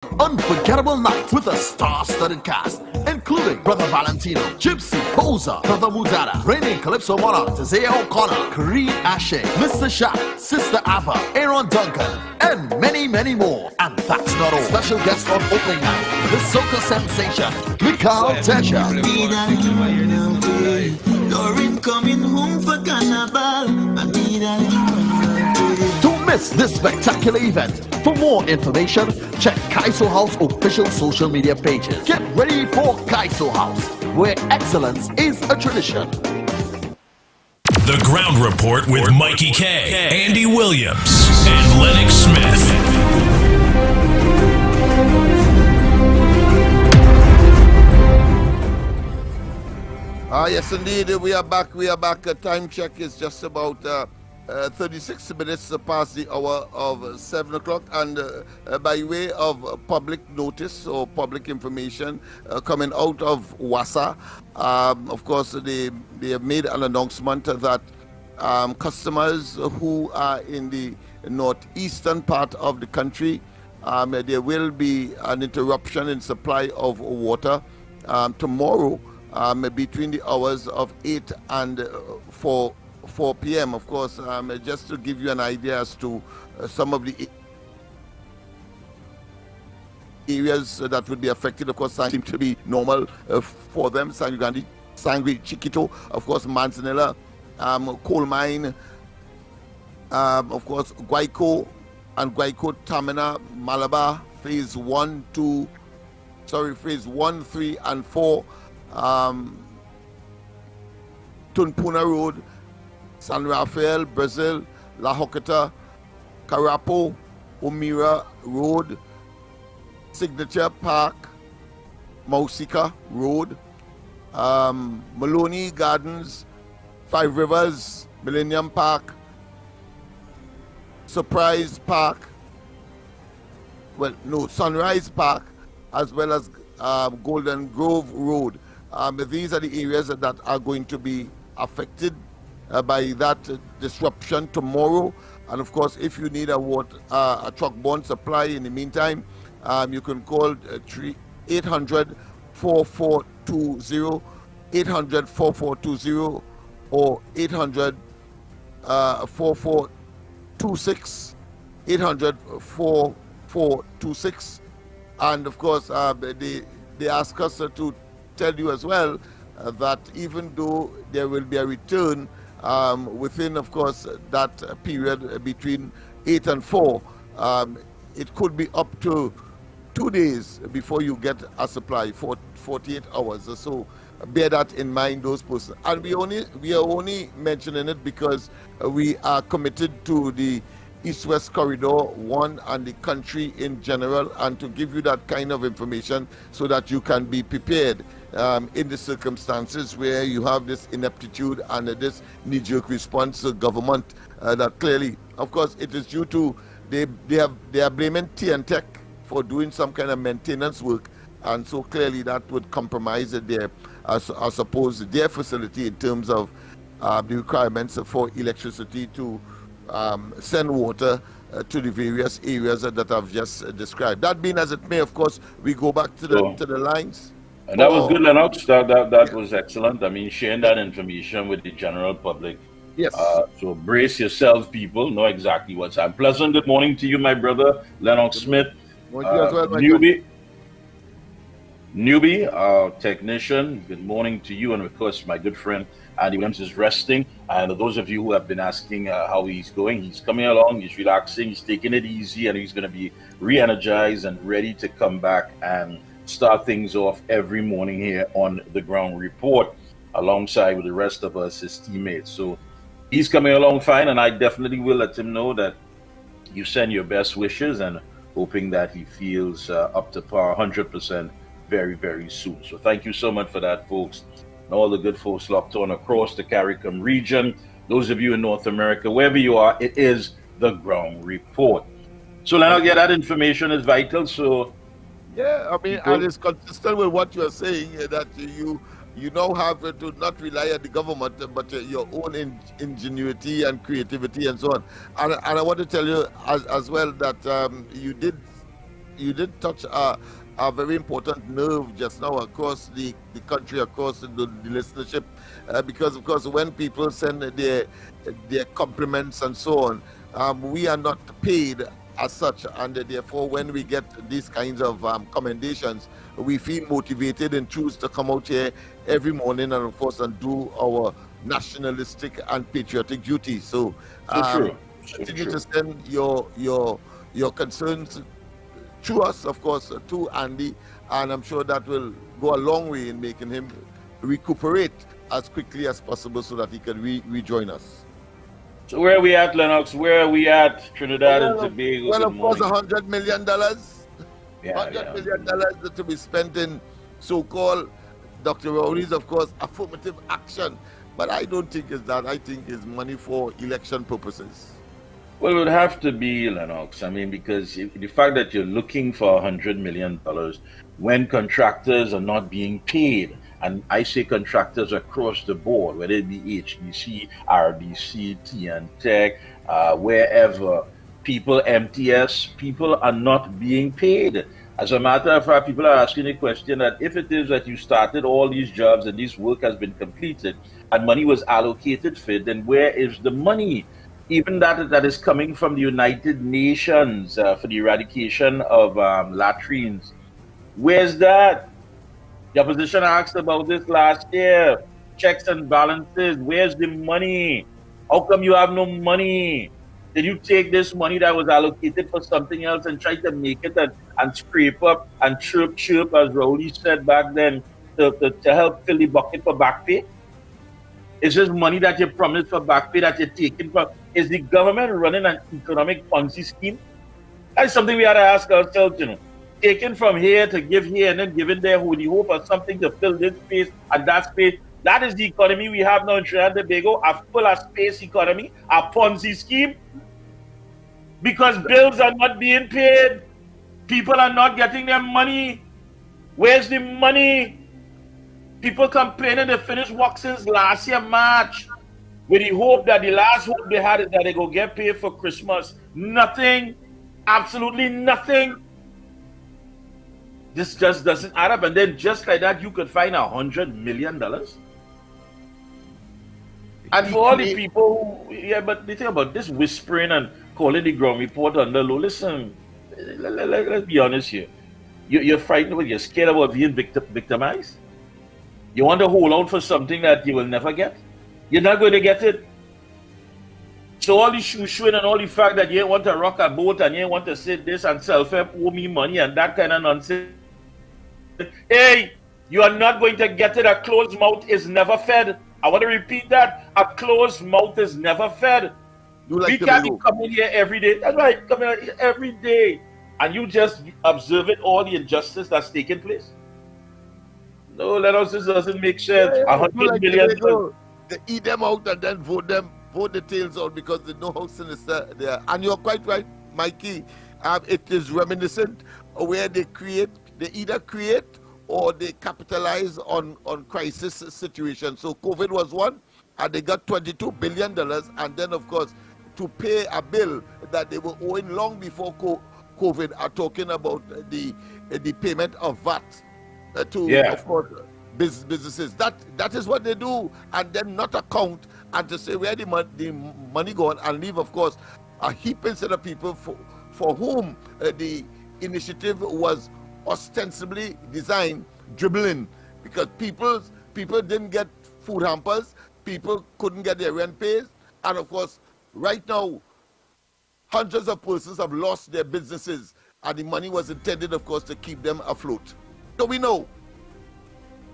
unforgettable night with a star-studded cast, including Brother Valentino, Gypsy, Boza, Brother Mudada, Reigning Calypso Monarch, Zaya O'Connor, Kareem Ashe, Mr. Shaq, Sister Ava, Aaron Duncan, and many, many more. And that's not all. Special guest on opening night, the soca sensation, Mikal Teja. Lauren coming home for carnival. Don't miss this spectacular event. For more information, check Kaiso House official social media pages. Get ready for Kaiso House, where excellence is a tradition. The Ground Report with Mikey K, Andy Williams, and Lennox Smith. Yes, indeed, we are back. Time check is just about 36 minutes past the hour of 7 o'clock. And by way of public notice or public information coming out of WASA, of course, they have made an announcement that customers who are in the northeastern part of the country, there will be an interruption in supply of water tomorrow. Between the hours of 8 and 4 p.m. Of course, just to give you an idea as to some of the areas that would be affected. Of course, seem to be normal for them. Sangre, Chiquito, of course, Manzanilla, Coal Mine, of course, Guayco and Guayco Tamina, Malabar, phase 1, 3, and 4. Tunpuna Road, San Rafael, Brazil, La Joqueta, Carapo, Omira Road, Signature Park, Mausika Road, Maloney Gardens, Five Rivers, Millennium Park, Surprise Park, Sunrise Park, as well as Golden Grove Road. These are the areas that are going to be affected by that disruption tomorrow. And of course, if you need a truck-borne supply in the meantime, you can call 800-4420, 800-4420, or 800-4426, 800-4426. And of course, they ask us to tell you as well that even though there will be a return within, of course, that period between 8 and 4, it could be up to 2 days before you get a supply for 48 hours. So bear that in mind, those persons. And we are only mentioning it because we are committed to the East-West Corridor 1 and the country in general, and to give you that kind of information so that you can be prepared in the circumstances where you have this ineptitude and this knee-jerk response to government that clearly, of course, it is due to they are blaming TNTech for doing some kind of maintenance work, and so clearly that would compromise their I suppose their facility in terms of the requirements for electricity to send water to the various areas that I've just described. That being as it may, of course, we go back to the lines. And that was good, Lennox. That was excellent. I mean, sharing that information with the general public. Yes. So brace yourselves, people. Know exactly what's happening. Pleasant good morning to you, my brother, Lennox Smith. Newbie, our technician. Good morning to you, and of course, my good friend Andy Williams is resting. And those of you who have been asking how he's going, he's coming along, he's relaxing, he's taking it easy, and he's going to be re-energized and ready to come back and start things off every morning here on the Ground Report, alongside with the rest of us, his teammates. So he's coming along fine, and I definitely will let him know that you send your best wishes, and hoping that he feels up to par 100% very, very soon. So thank you so much for that, folks. And all the good folks locked on across the CARICOM region. Those of you in North America, wherever you are, it is the Ground Report. So Leonard, yeah, that information is vital. So yeah, I mean, and it's consistent with what you are saying, that you now have to not rely on the government, but your own ingenuity and creativity and so on. And I want to tell you as well that you did you did touch a very important nerve just now across the country, across the listenership, because of course when people send their compliments and so on, we are not paid as such, and therefore when we get these kinds of commendations, we feel motivated and choose to come out here every morning and of course and do our nationalistic and patriotic duty. So, true. continue to send your concerns to us, of course, to Andy, and I'm sure that will go a long way in making him recuperate as quickly as possible so that he can rejoin us. So where are we at, Lennox? Where are we at, Trinidad and Tobago? Well, of course, $100 million. Yeah, $100 million to be spent in so-called Dr. Rowley's, of course, affirmative action. But I don't think it's that. I think it's money for election purposes. Well, it would have to be, Lennox. I mean, because the fact that you're looking for $100 million when contractors are not being paid, and I say contractors across the board, whether it be HBC, RDC, TNTech, wherever, people, MTS, people are not being paid. As a matter of fact, people are asking the question that if it is that you started all these jobs and this work has been completed and money was allocated for it, then where is the money? Even that is coming from the United Nations for the eradication of latrines. Where's that? The opposition asked about this last year. Checks and balances. Where's the money? How come you have no money? Did you take this money that was allocated for something else and try to make it and scrape up and chirp, as Rowley said back then, to help fill the bucket for back pay? Is this money that you promised for back pay that you're taking from? Is the government running an economic Ponzi scheme? That's something we had to ask ourselves, you know. Taken from here to give here and then giving there with the hope of something to fill this space and that space. That is the economy we have now in Trinidad and Tobago, a full of space economy, a Ponzi scheme. Because bills are not being paid. People are not getting their money. Where's the money? People complaining they finished work since last year, March, with the hope that the last hope they had is that they go get paid for Christmas. Nothing. Absolutely nothing. This just doesn't add up. And then just like that, you could find $100 million. And for all the people who, but the thing about this whispering and calling the ground report under low, listen, let's be honest here. You're frightened, you're scared about being victimized. You want to hold out for something that you will never get. You're not going to get it. So all the shoo-shooing and all the fact that you want to rock a boat and you want to say this and self-help, owe me money and that kind of nonsense. Hey, you are not going to get it. A closed mouth is never fed. I want to repeat that. A closed mouth is never fed. We can't be coming here every day. That's right, coming here every day. And you just observe it, all the injustice that's taking place. No, Lennox, this doesn't make sense. $100 million. They eat them out and then vote the tails out because they know how sinister they are. And you're quite right, Mikey. It is reminiscent of where they either create or they capitalize on crisis situations. So COVID was one, and they got $22 billion, and then of course to pay a bill that they were owing long before COVID are talking about the payment of VAT of course businesses. That is what they do, and then not account and to say where the money gone and leave of course a heaping set of people for whom the initiative was ostensibly designed dribbling, because people didn't get food hampers, people couldn't get their rent paid, and of course right now hundreds of persons have lost their businesses, and the money was intended of course to keep them afloat. So we know.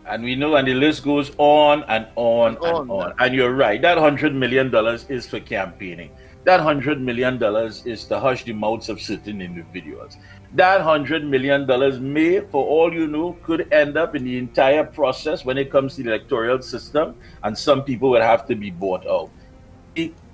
And we know, and the list goes on and on and on. And you're right, that $100 million is for campaigning. That $100 million is to hush the mouths of certain individuals. That $100 million may, for all you know, could end up in the entire process when it comes to the electoral system, and some people will have to be bought out.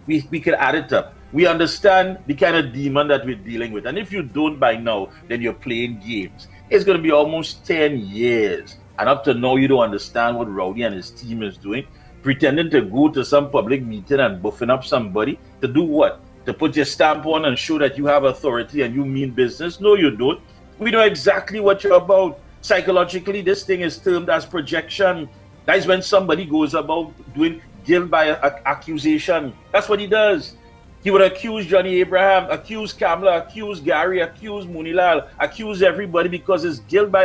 We could add it up. We understand the kind of demon that we're dealing with. And if you don't by now, then you're playing games. It's going to be almost 10 years. And up to now, you don't understand what Rowley and his team is doing, pretending to go to some public meeting and buffing up somebody to do what? To put your stamp on and show that you have authority and you mean business? No, you don't. We know exactly what you're about. Psychologically, this thing is termed as projection. That is when somebody goes about doing guilt by accusation. That's what he does. He would accuse Johnny Abraham, accuse Kamala, accuse Gary, accuse Munilal, accuse everybody because it's guilt by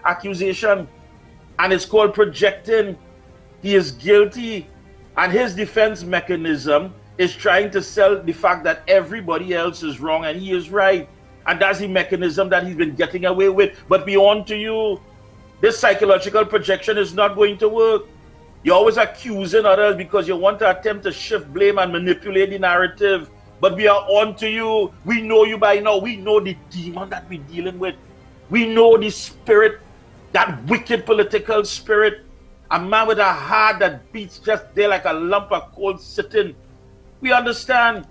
accusation. And it's called projecting. He is guilty. And his defense mechanism is trying to sell the fact that everybody else is wrong and he is right. And that's the mechanism that he's been getting away with. But beyond to you, this psychological projection is not going to work. You're always accusing others because you want to attempt to shift blame and manipulate the narrative. But we are on to you. We know you by now. We know the demon that we're dealing with. We know the spirit, that wicked political spirit. A man with a heart that beats just there like a lump of coal sitting. We understand.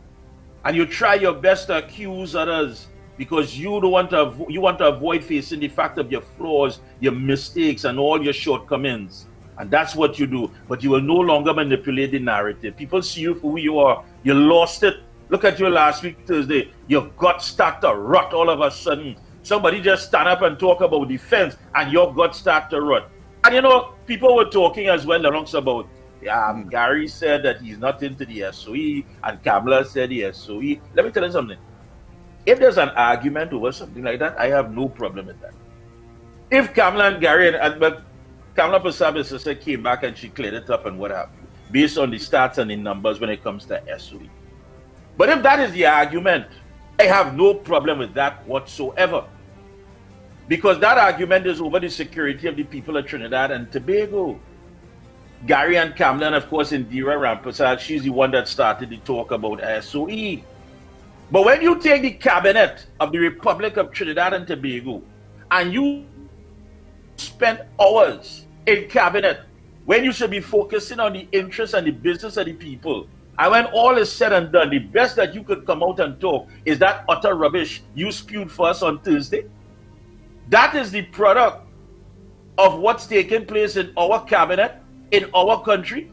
And you try your best to accuse others because you want to avoid facing the fact of your flaws, your mistakes, and all your shortcomings. And that's what you do. But you will no longer manipulate the narrative. People see you for who you are. You lost it. Look at you last week, Thursday. Your guts start to rot all of a sudden. Somebody just stand up and talk about defense, and your guts start to rot. And you know, people were talking as well amongst about, Gary said that he's not into the SOE, and Kamala said the SOE. Let me tell you something. If there's an argument over something like that, I have no problem with that. If Kamala and Gary but Kamala Persad sister came back and she cleared it up and what happened, based on the stats and the numbers when it comes to SOE. But if that is the argument, I have no problem with that whatsoever. Because that argument is over the security of the people of Trinidad and Tobago. Gary and Kamala, and of course Indira Rampersad, she's the one that started the talk about SOE. But when you take the cabinet of the Republic of Trinidad and Tobago and you spend hours in cabinet when you should be focusing on the interests and the business of the people, and when all is said and done, the best that you could come out and talk is that utter rubbish you spewed for us on Thursday. That is the product of what's taking place in our cabinet, in our country.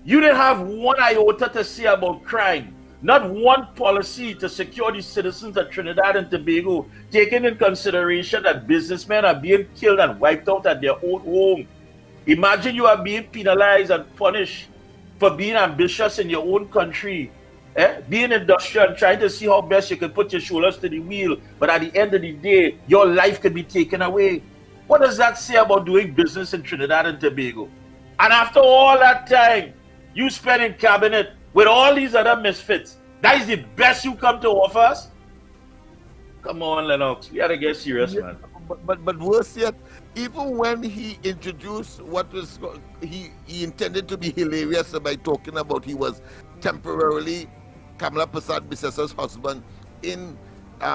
You didn't have one iota to say about crime, not one policy to secure the citizens of Trinidad and Tobago, taking in consideration that businessmen are being killed and wiped out at their own home. Imagine you are being penalized and punished for being ambitious in your own country, being industrial, trying to see how best you can put your shoulders to the wheel, but at the end of the day, your life could be taken away. What does that say about doing business in Trinidad and Tobago? And after all that time, you spend in cabinet with all these other misfits, that is the best you come to offer us? Come on, Lennox, we gotta get serious, man. But worse yet, even when he introduced what was he intended to be hilarious by talking about he was temporarily Kamala Persad Bissessa's husband in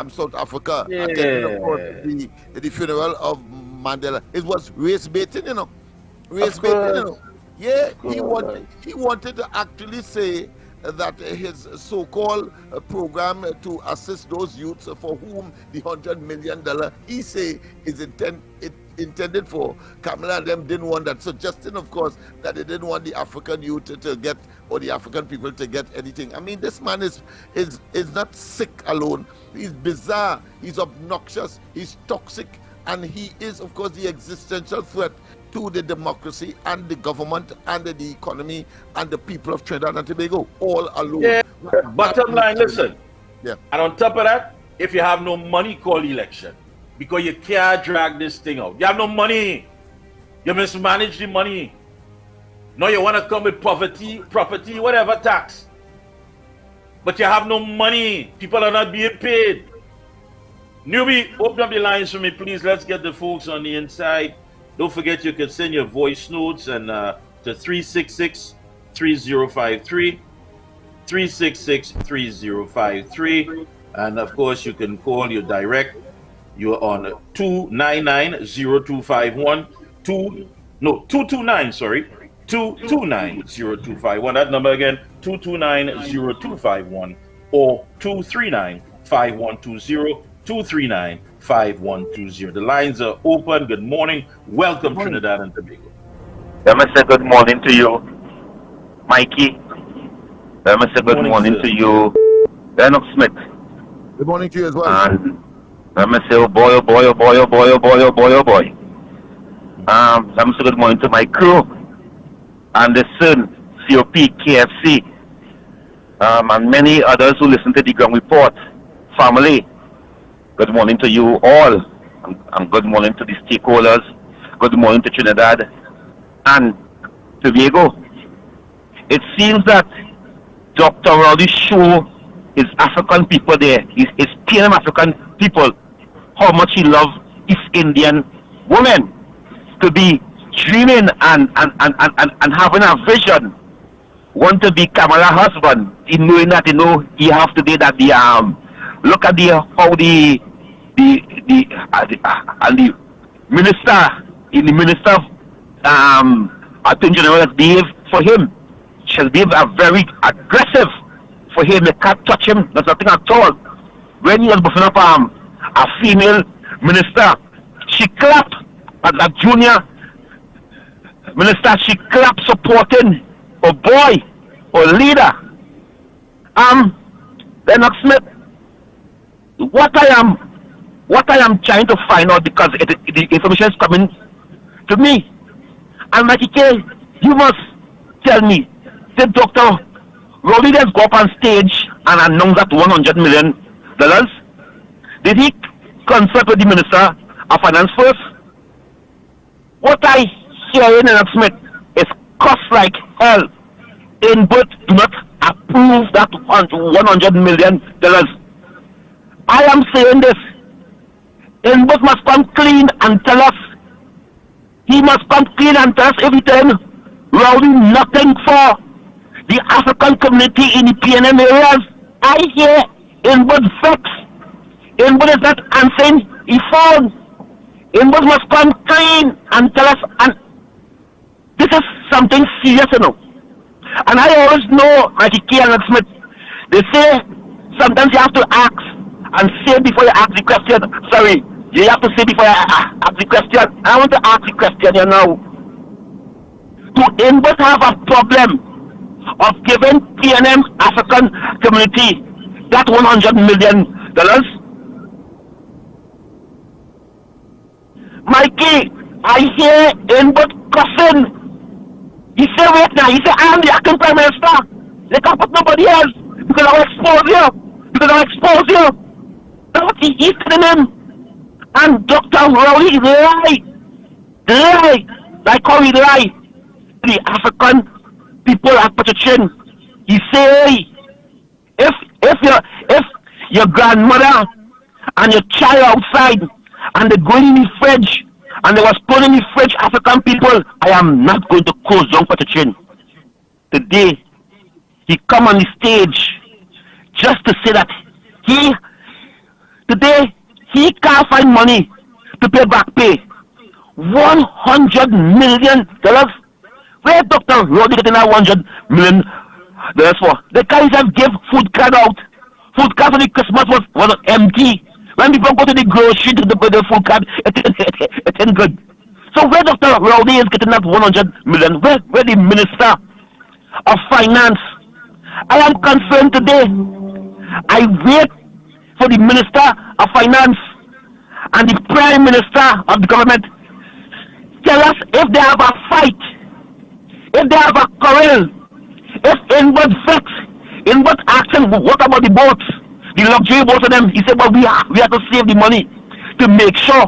South Africa, attending, of course, the funeral of Mandela. It was race baiting, you know. Race baiting, you know. Yeah, he wanted to actually say that his so-called program to assist those youths for whom the $100 million he say is intended for, Kamala and them didn't want that, suggesting, of course, that they didn't want the African youth to get, or the African people to get anything. I mean, this man is not sick alone. He's bizarre, he's obnoxious, he's toxic, and he is, of course, the existential threat to the democracy and the government and the economy and the people of Trinidad and Tobago, all alone. Yeah, bottom line, listen. Yeah. And on top of that, if you have no money, call election. Because you can't drag this thing out. You have no money. You mismanage the money. Now you want to come with poverty, property, whatever tax. But you have no money. People are not being paid. Newbie, open up the lines for me, please. Let's get the folks on the inside. Don't forget you can send your voice notes and to 366-3053, 366-3053, and of course you can call your direct. You're on 299-0251, 229-0251. That number again, 229-0251 or 239-5120, 239-5120. The lines are open. Good morning. Welcome, Trinidad and Tobago. Let me say good morning to you, Mikey. Let me say good morning to you, Lennox Smith. Good morning to you as well. And Let me say, oh boy, oh boy, oh boy, oh boy, oh boy, oh boy, oh boy. Let me say good morning to my crew and the Sun, COP, KFC, and many others who listen to the Ground Report. Family, good morning to you all, and good morning to the stakeholders. Good morning to Trinidad and Tobago. It seems that Dr. Rowley show his African people there, his PNM African people, how much he loves East Indian women, to be dreaming and having a vision, want to be Kamala husband, in knowing that he have today that the look at how the minister Attorney General has behaved for him. She has behaved very aggressive for him. They can't touch him. There's nothing at all. When he was buffing up a female minister, she clapped at that junior minister. She clapped supporting a boy or leader. Lennox Smith, what I am trying to find out, because the information is coming to me, and Mikey K, you must tell me, did Dr. Rodriguez go up on stage and announce that $100 million? Did he consult with the Minister of Finance first? What I hear in Lennox Smith is cost like hell. Inbert do not approve that $100 million. I am saying this. Inbert must come clean and tell us. He must come clean and tell us everything. Rowley nothing for the African community in the PNM areas. I hear Inbert vex. Inbert is not answering his phone. Inbert must come clean and tell us. And this is something serious, And I always know, Mikey K and Smith, they say sometimes you have to ask and say before you ask the question. Sorry, you have to say before you ask the question. I want to ask the question here now. Do Inbert have a problem of giving PNM African community that $100 million? Mikey, I hear Inbert cussing. He said, wait now, he said, I am the acting prime minister. They can't put nobody else because I'll expose you. That's what he's telling him. And Dr. Rowley lie, like how he lie. The African people at Pachachin, he say, if your grandmother and your child outside and they go in the fridge and they was put in the fridge, African people, I am not going to close down Pachachin. Today, he come on the stage just to say that today he can't find money to pay back pay. $100 million. Where Dr. Roddy getting that $100 million for? The guys have give food card out. Food card for the Christmas was empty. When people go to the grocery to the food card, it ain't good. So where Dr. Rowley is getting that $100 million? Where the Minister of Finance? I am concerned today. I wait for the Minister of Finance and the Prime Minister of the government. Tell us if they have a fight, if they have a quarrel, if Inbert vex, Inbert asking, what about the boats? The luxury boats of them. He said, well, we have to save the money to make sure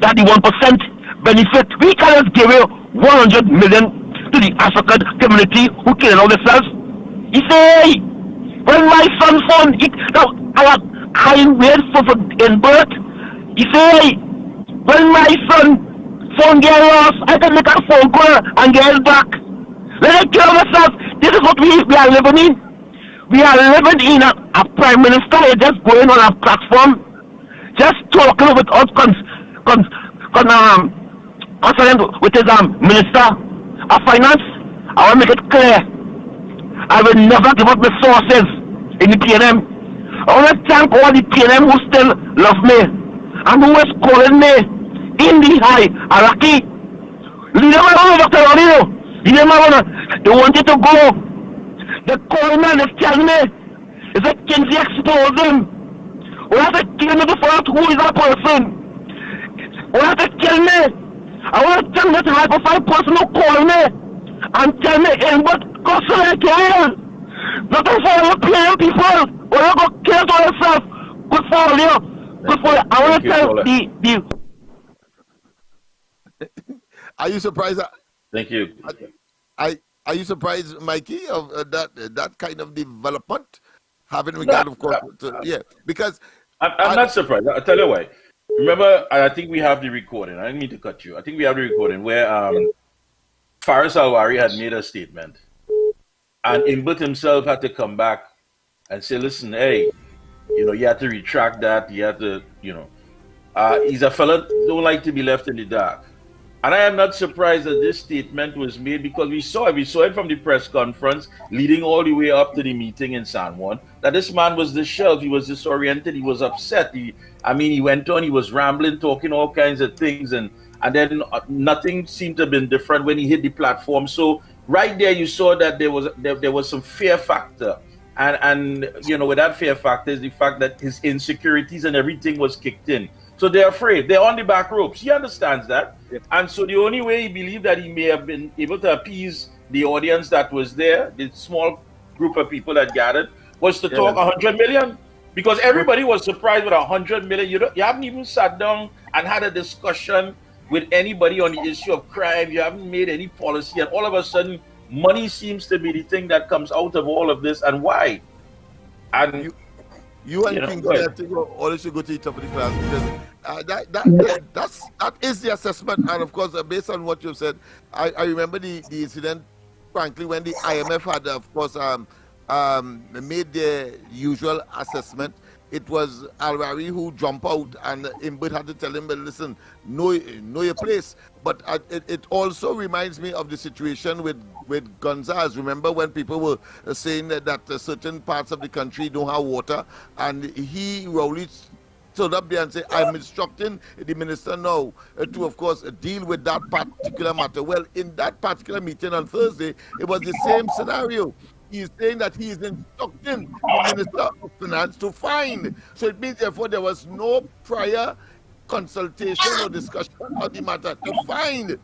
that the 1% benefit. We cannot give away $100 million to the African community who killing all themselves. He say, when my son phone, I wait for Inbert. He say, when my son phone get lost, I can make a phone call and get it back. Let us kill ourselves. This is what we are living in. We are living in a prime minister just going on a platform, just talking with us, with his Minister of Finance. I want to make it clear. I will never give up the sources in the PNM. I want to thank all the PNM who still love me and who is calling me in the hierarchy. You never know, Dr. Rodrigo. You never know. They wanted to go. The coroner is telling me, is that Kinsey exposed him. You have to kill me to find out who is that person. You have to kill me. I want to tell me to help find person who call me and tell me in what gospel I kill. Nothing for you playing people. Or you go kill to yourself. Good for you. Good for you. I want to tell the Are you surprised? Thank you. Are you surprised, Mikey, of that kind of development? Having regard, of course, because I'm not surprised. I'll tell you why. Remember, I think we have the recording. I didn't mean to cut you. I think we have the recording where Faris Alwari had made a statement, and Imbut himself had to come back and say, "Listen, hey, you had to retract that. You had to, he's a fella don't like to be left in the dark." And I am not surprised that this statement was made because we saw it from the press conference leading all the way up to the meeting in San Juan, that this man was disheveled, he was disoriented, he was upset. He went on, he was rambling, talking all kinds of things, and then nothing seemed to have been different when he hit the platform. So right there you saw that there was some fear factor. And with that fear factor is the fact that his insecurities and everything was kicked in. So they're afraid. They're on the back ropes. He understands that. Yep. And so the only way he believed that he may have been able to appease the audience that was there, the small group of people that gathered, was to talk 100 million. Because everybody was surprised with 100 million. You haven't even sat down and had a discussion with anybody on the issue of crime. You haven't made any policy. And all of a sudden, money seems to be the thing that comes out of all of this. And why? And you and King always should go to the top of the class because that is the assessment. And of course, based on what you've said, I remember the incident, frankly, when the IMF had, of course, made their usual assessment. It was Alwari who jumped out, and Imbut had to tell him, "But listen, know your place." But it also reminds me of the situation with Gonzalez. Remember when people were saying that certain parts of the country don't have water, and he Rowley stood up there and said, "I'm instructing the minister now to, of course, deal with that particular matter." Well, in that particular meeting on Thursday, it was the same scenario. He's saying that he is instructing the Minister of Finance to find. So it means, therefore, there was no prior consultation or discussion on the matter. To find,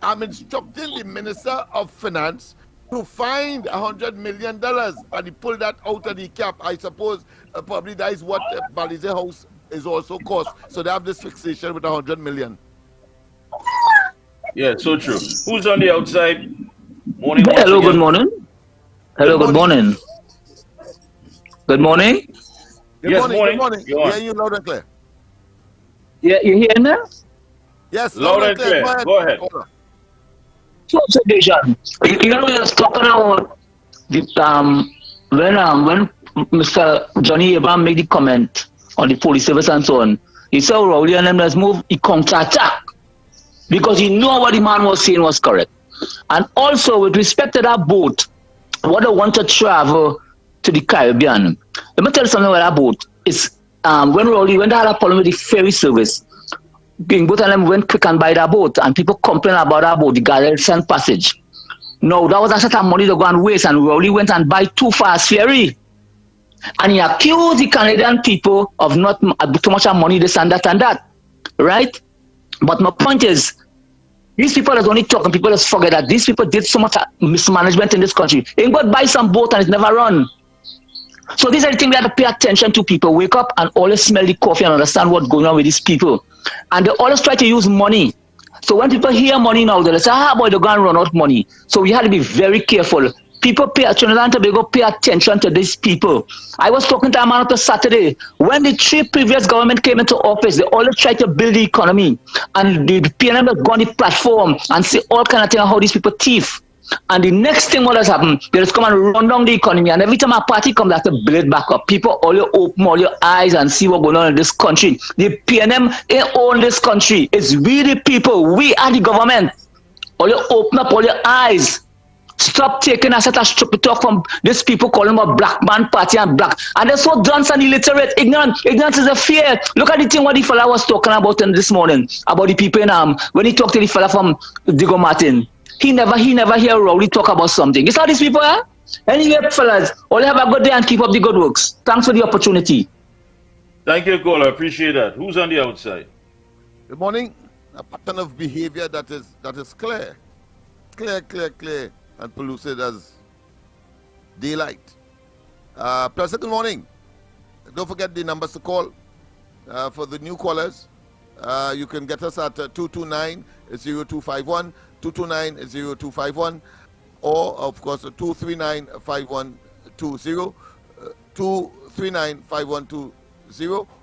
I'm instructing the Minister of Finance to find $100 million. And he pulled that out of the cap. I suppose probably that is what Balize House is also cost. So they have this fixation with $100 million. Yeah, so true. Who's on the outside? Morning. Hello, good morning. Hello, good morning. Good morning. Good morning. Yeah, you loud and clear. Yeah, you hear me? Yes, loud and clear. Go ahead. So, observation. We are talking about the when Mr. Johnny Abraham made the comment on the police service and so on. He said, "Rowley and them let's move." He counterattack because he knew what the man was saying was correct. And also, with respect to that boat, what they want to travel to the Caribbean. Let me tell you something about that boat. It's when they had a problem with the ferry service, both of them went quick and buy that boat, and people complain about that boat, the Galatian Passage. No, that was a set of money to go and waste, and Rowley went and buy too fast ferry. And he accused the Canadian people of not too much money, this and that, right? But my point is, these people that only talk and people just forget that these people did so much mismanagement in this country. They go buy some boat and it never run. So these are the things we have to pay attention to. People wake up and always smell the coffee and understand what's going on with these people. And they always try to use money. So when people hear money now, they say, boy, they're going to run out money. So we have to be very careful. People Trinidad and Tobago pay attention to these people. I was talking to a man on Saturday. When the 3 previous government came into office, they always tried to build the economy. And the PNM has gone on the platform and say all kind of things how these people thief. And the next thing what has happened, they just come and run down the economy. And every time a party comes, they have to build it back up. People all you open all your eyes and see what's going on in this country. The PNM ain't own this country. It's we the people. We are the government. All you open up all your eyes. Stop taking a set of stupid talk from these people calling them a black man party and black. And they're so dunce and illiterate, ignorant. Ignorance is a fear. Look at the thing what the fella was talking about this morning, about the people in when he talked to the fella from Diego Martin. He never hear Rowley talk about something. You saw these people, eh? Anyway, fellas, all have a good day and keep up the good works. Thanks for the opportunity. Thank you, caller. Appreciate that. Who's on the outside? Good morning. A pattern of behavior that is clear, and pellucid as daylight. President, good morning. Don't forget the numbers to call for the new callers. You can get us at 229-0251, 229-0251, or of course 239-5120, 239-5120,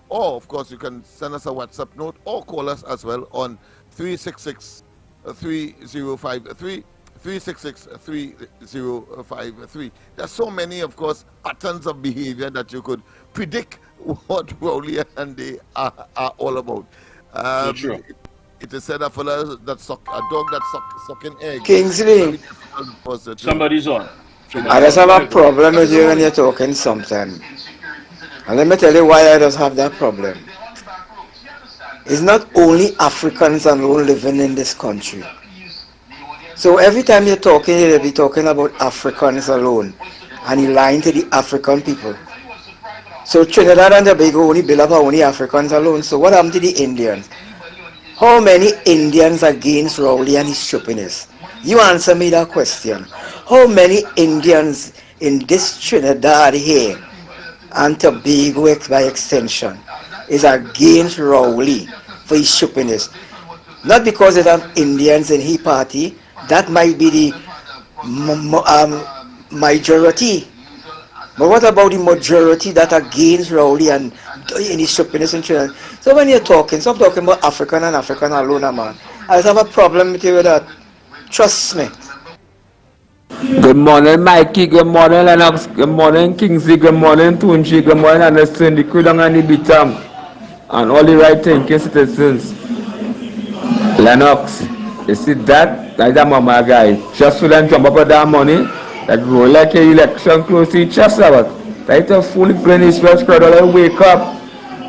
or of course you can send us a WhatsApp note or call us as well on 366-3053. 366-3053. There's so many, of course, patterns of behavior that you could predict what Rowley and they are all about. True. It is said that a dog that's sucking eggs. Kingsley, Somebody's on. I just have a problem with you when you're talking something. And let me tell you why I just have that problem. It's not only Africans alone living in this country. So every time you're talking, you'll be talking about Africans alone. And you're lying to the African people. So Trinidad and Tobago only build up only Africans alone. So what happened to the Indians? How many Indians against Rowley and his stupidness? You answer me that question. How many Indians in this Trinidad here and Tobago by extension is against Rowley for his stupidness? Not because they have Indians in his party. That might be the majority. But what about the majority that against Rowley and in his stupidness in Trinidad? So when you're talking, stop talking about African and African alone, man. I just have a problem with you with that. Trust me. Good morning, Mikey. Good morning, Lennox. Good morning, Kingsley. Good morning, Tunji. Good morning, Anderson, the Kudang and the Bitam, and all the right thinking citizens. Lennox, you see that? Like that mama guy. Just for them jump up with that money, that roll like an election close to each other. Like a fully brain is first crowd, they wake up.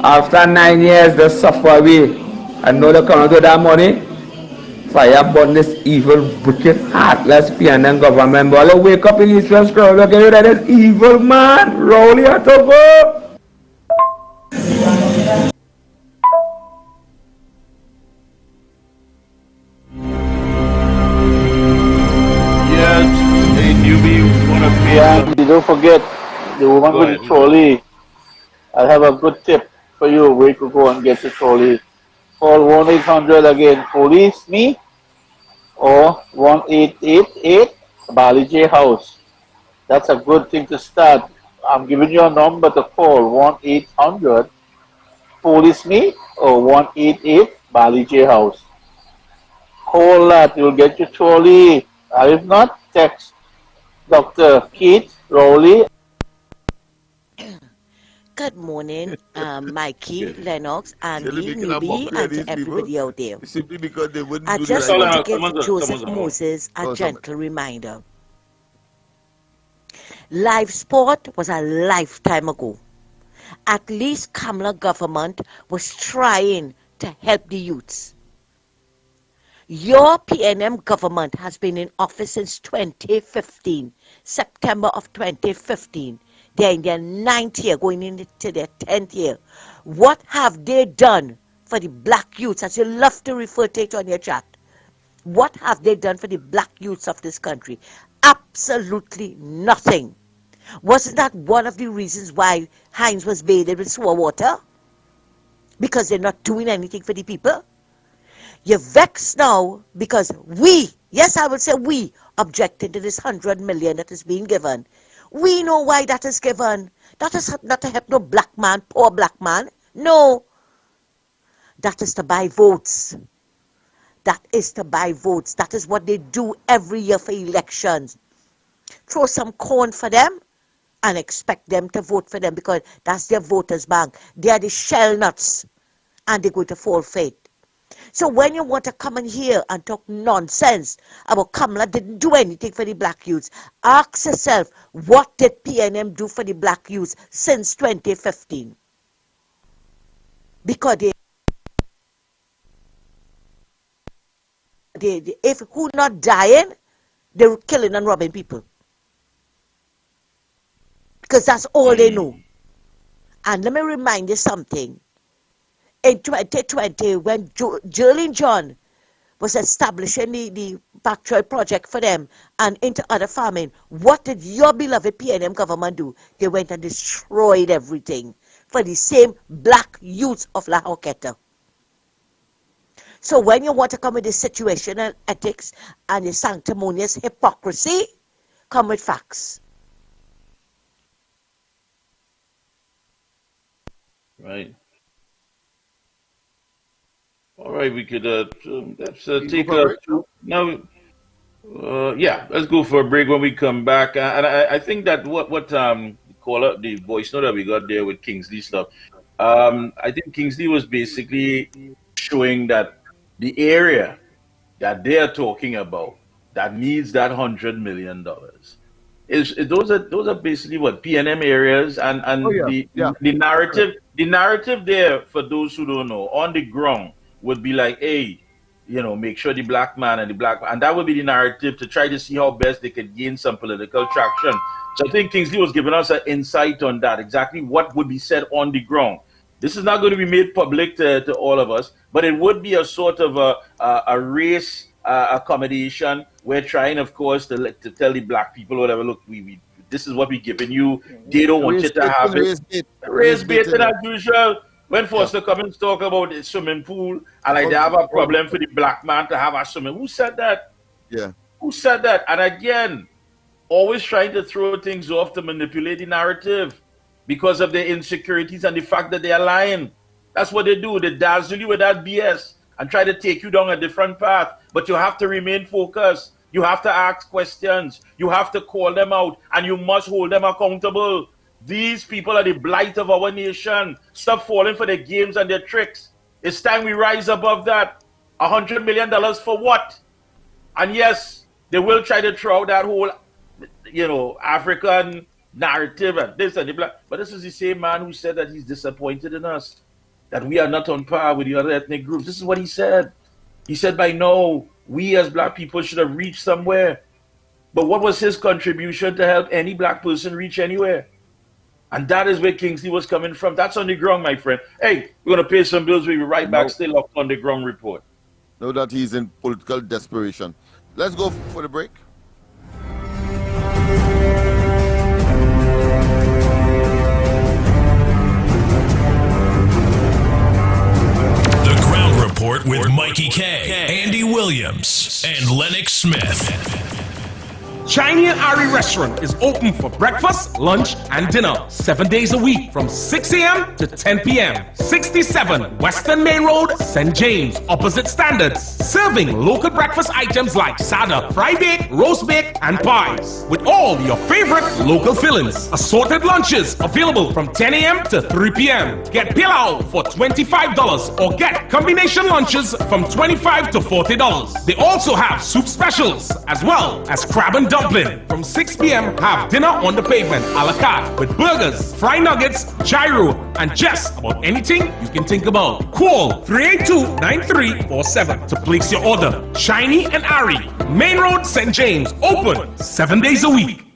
After 9 years, they suffer away. And now they come out with that money. Fire burn this evil, wicked, heartless PNN government. But they wake up in East West crowd, they get rid of this evil man. Rowley had to go. Yeah, don't forget the woman with the trolley. I have a good tip for you where you could go and get the trolley. Call 1-800 again, police me, or 1888 Bali J House. That's a good thing to start. I'm giving you a number to call 1-800 police me or 188 Bali J House. Call that, you'll get your trolley. And if not, text Dr. Keith Rowley. Good morning, Mikey, Lennox, Andy, Newbie, and to everybody out there. Simply because they wouldn't I do just the want right to give Joseph Moses a gentle reminder. Live sport was a lifetime ago. At least Kamala government was trying to help the youths. Your PNM government has been in office since 2015, September of 2015. They're in their 9th year, going into their 10th year. What have they done for the black youths, as you love to refer to it on your chat? What have they done for the black youths of this country? Absolutely nothing. Wasn't that one of the reasons why Heinz was bathed with sewer water? Because they're not doing anything for the people? You're vexed now because we, yes, I would say we, objected to this 100 million that is being given. We know why that is given. That is not to help no black man, poor black man. No. That is to buy votes. That is to buy votes. That is what they do every year for elections. Throw some corn for them and expect them to vote for them because that's their voters' bank. They are the shell nuts and they're going to fall for it. So when you want to come in here and talk nonsense about Kamala didn't do anything for the black youths, ask yourself, what did PNM do for the black youths since 2015? Because if who not dying, they're killing and robbing people. Because that's all they know. And let me remind you something. In 2020, when Jerlin John was establishing the factory project for them and into other farming, what did your beloved PNM government do? They went and destroyed everything for the same black youth of La Horquetta. So when you want to come with the situational ethics and the sanctimonious hypocrisy, come with facts. Right. All right, we could let's take a now. Yeah, let's go for a break. When we come back, and I think that what call up the voice note that we got there with Kingsley stuff. I think Kingsley was basically showing that the area that they are talking about that needs that $100 million is those are basically what PNM areas and the narrative there, for those who don't know, on the ground would be like, hey, make sure the black man and that would be the narrative to try to see how best they could gain some political traction. So I think Kingsley was giving us an insight on that, exactly what would be said on the ground. This is not going to be made public to all of us, but it would be a sort of a race accommodation. We're trying, of course, to tell the black people, whatever, look, we this is what we're giving you. They don't want you to have it. Race baiting as usual. When Foster Cummings talk about the swimming pool, and they have a problem for the black man to have a swimming. Who said that? Yeah. Who said that? And again, always trying to throw things off to manipulate the narrative because of their insecurities and the fact that they are lying. That's what they do. They dazzle you with that BS and try to take you down a different path. But you have to remain focused. You have to ask questions. You have to call them out, and you must hold them accountable. These people are the blight of our nation. Stop falling for their games and their tricks. It's time we rise above that. $100 million for what? And yes, they will try to throw out that whole, African narrative and this and the black. But this is the same man who said that he's disappointed in us, that we are not on par with the other ethnic groups. This is what he said. He said by now, we as black people should have reached somewhere. But what was his contribution to help any black person reach anywhere? And that is where Kingsley was coming from. That's on the ground, my friend. Hey, we're going to pay some bills. We'll be right back. Stay locked on the ground report. Know that he's in political desperation. Let's go for the break. The Ground Report with Mikey K, Andy Williams, and Lennox Smith. Chinese and Ari restaurant is open for breakfast, lunch, and dinner 7 days a week from 6 a.m. to 10 p.m. 67 Western Main Road, St. James, opposite Standards. Serving local breakfast items like sada, fry bake, roast bake, and pies. With all your favorite local fillings. Assorted lunches available from 10 a.m. to 3 p.m. Get pilau for $25 or get combination lunches from $25 to $40. They also have soup specials as well as crab and dumpling. From 6 p.m. have dinner on the pavement a la carte with burgers, fried nuggets, gyro, and just about anything you can think about. Call 382-9347 to place your order. Shiny and Ari, Main Road, St. James, open 7 days a week.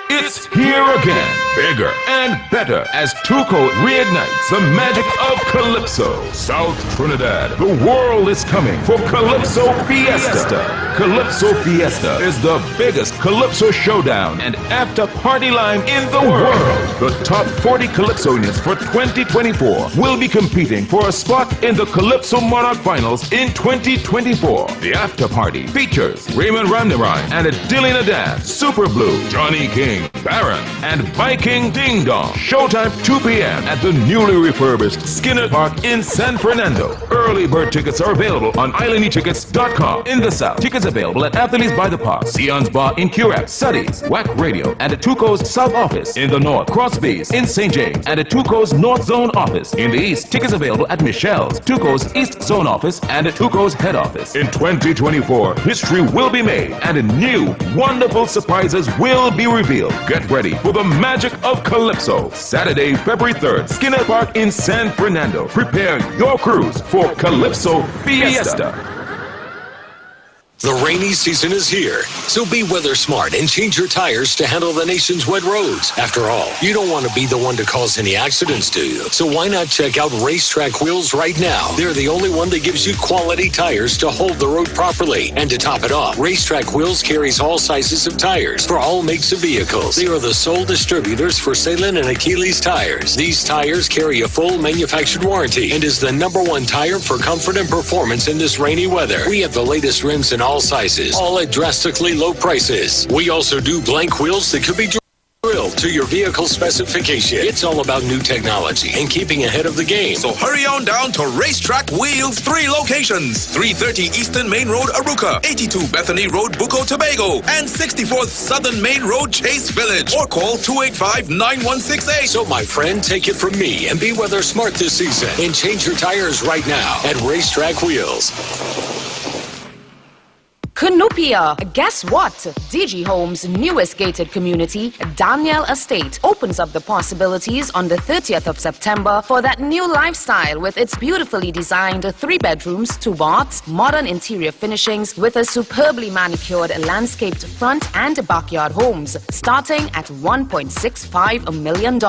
It's here again, bigger and better as Tuco reignites the magic of Calypso. South Trinidad, the world is coming for Calypso Fiesta. Calypso Fiesta is the biggest Calypso showdown and after-party line in the world. The top 40 Calypsonians for 2024 will be competing for a spot in the Calypso Monarch Finals in 2024. The after-party features Raymond Ramnarine and Adelina Dan, Super Blue, Johnny King, Baron, and Viking Ding Dong. Showtime 2 p.m. at the newly refurbished Skinner Park in San Fernando. Early bird tickets are available on islandetickets.com. In the South, tickets available at Anthony's by the Park, Sion's Bar in Curab, Suddy's, Whack Radio, and at Tuco's South Office. In the North, Crosby's in St. James, and at Tuco's North Zone Office. In the East, tickets available at Michelle's, Tuco's East Zone Office, and at Tuco's Head Office. In 2024, history will be made, and new, wonderful surprises will be revealed. Get ready for the magic of Calypso. Saturday, February 3rd, Skinner Park in San Fernando. Prepare your cruise for Calypso Fiesta. The rainy season is here, so be weather smart and change your tires to handle the nation's wet roads. After all, you don't want to be the one to cause any accidents, do you? So why not check out Racetrack Wheels right now? They're the only one that gives you quality tires to hold the road properly. And to top it off, Racetrack Wheels carries all sizes of tires for all makes of vehicles. They are the sole distributors for Salem and Achilles tires. These tires carry a full manufactured warranty and is the #1 tire for comfort and performance in this rainy weather. We have the latest rims in all sizes, all at drastically low prices. We also do blank wheels that could be drilled to your vehicle specification. It's all about new technology and keeping ahead of the game. So hurry on down to Racetrack Wheels, 3 locations: 330 Eastern Main Road, Aruca, 82 Bethany Road, Bucco, Tobago, and 64th Southern Main Road, Chase Village. Or call 285-9168. So my friend, take it from me and be weather smart this season and change your tires right now at Racetrack Wheels. Canoopia. Guess what? DG Homes' newest gated community, Daniel Estate, opens up the possibilities on the 30th of September for that new lifestyle with its beautifully designed 3 bedrooms, 2 baths, modern interior finishings with a superbly manicured landscaped front and backyard homes, starting at $1.65 million.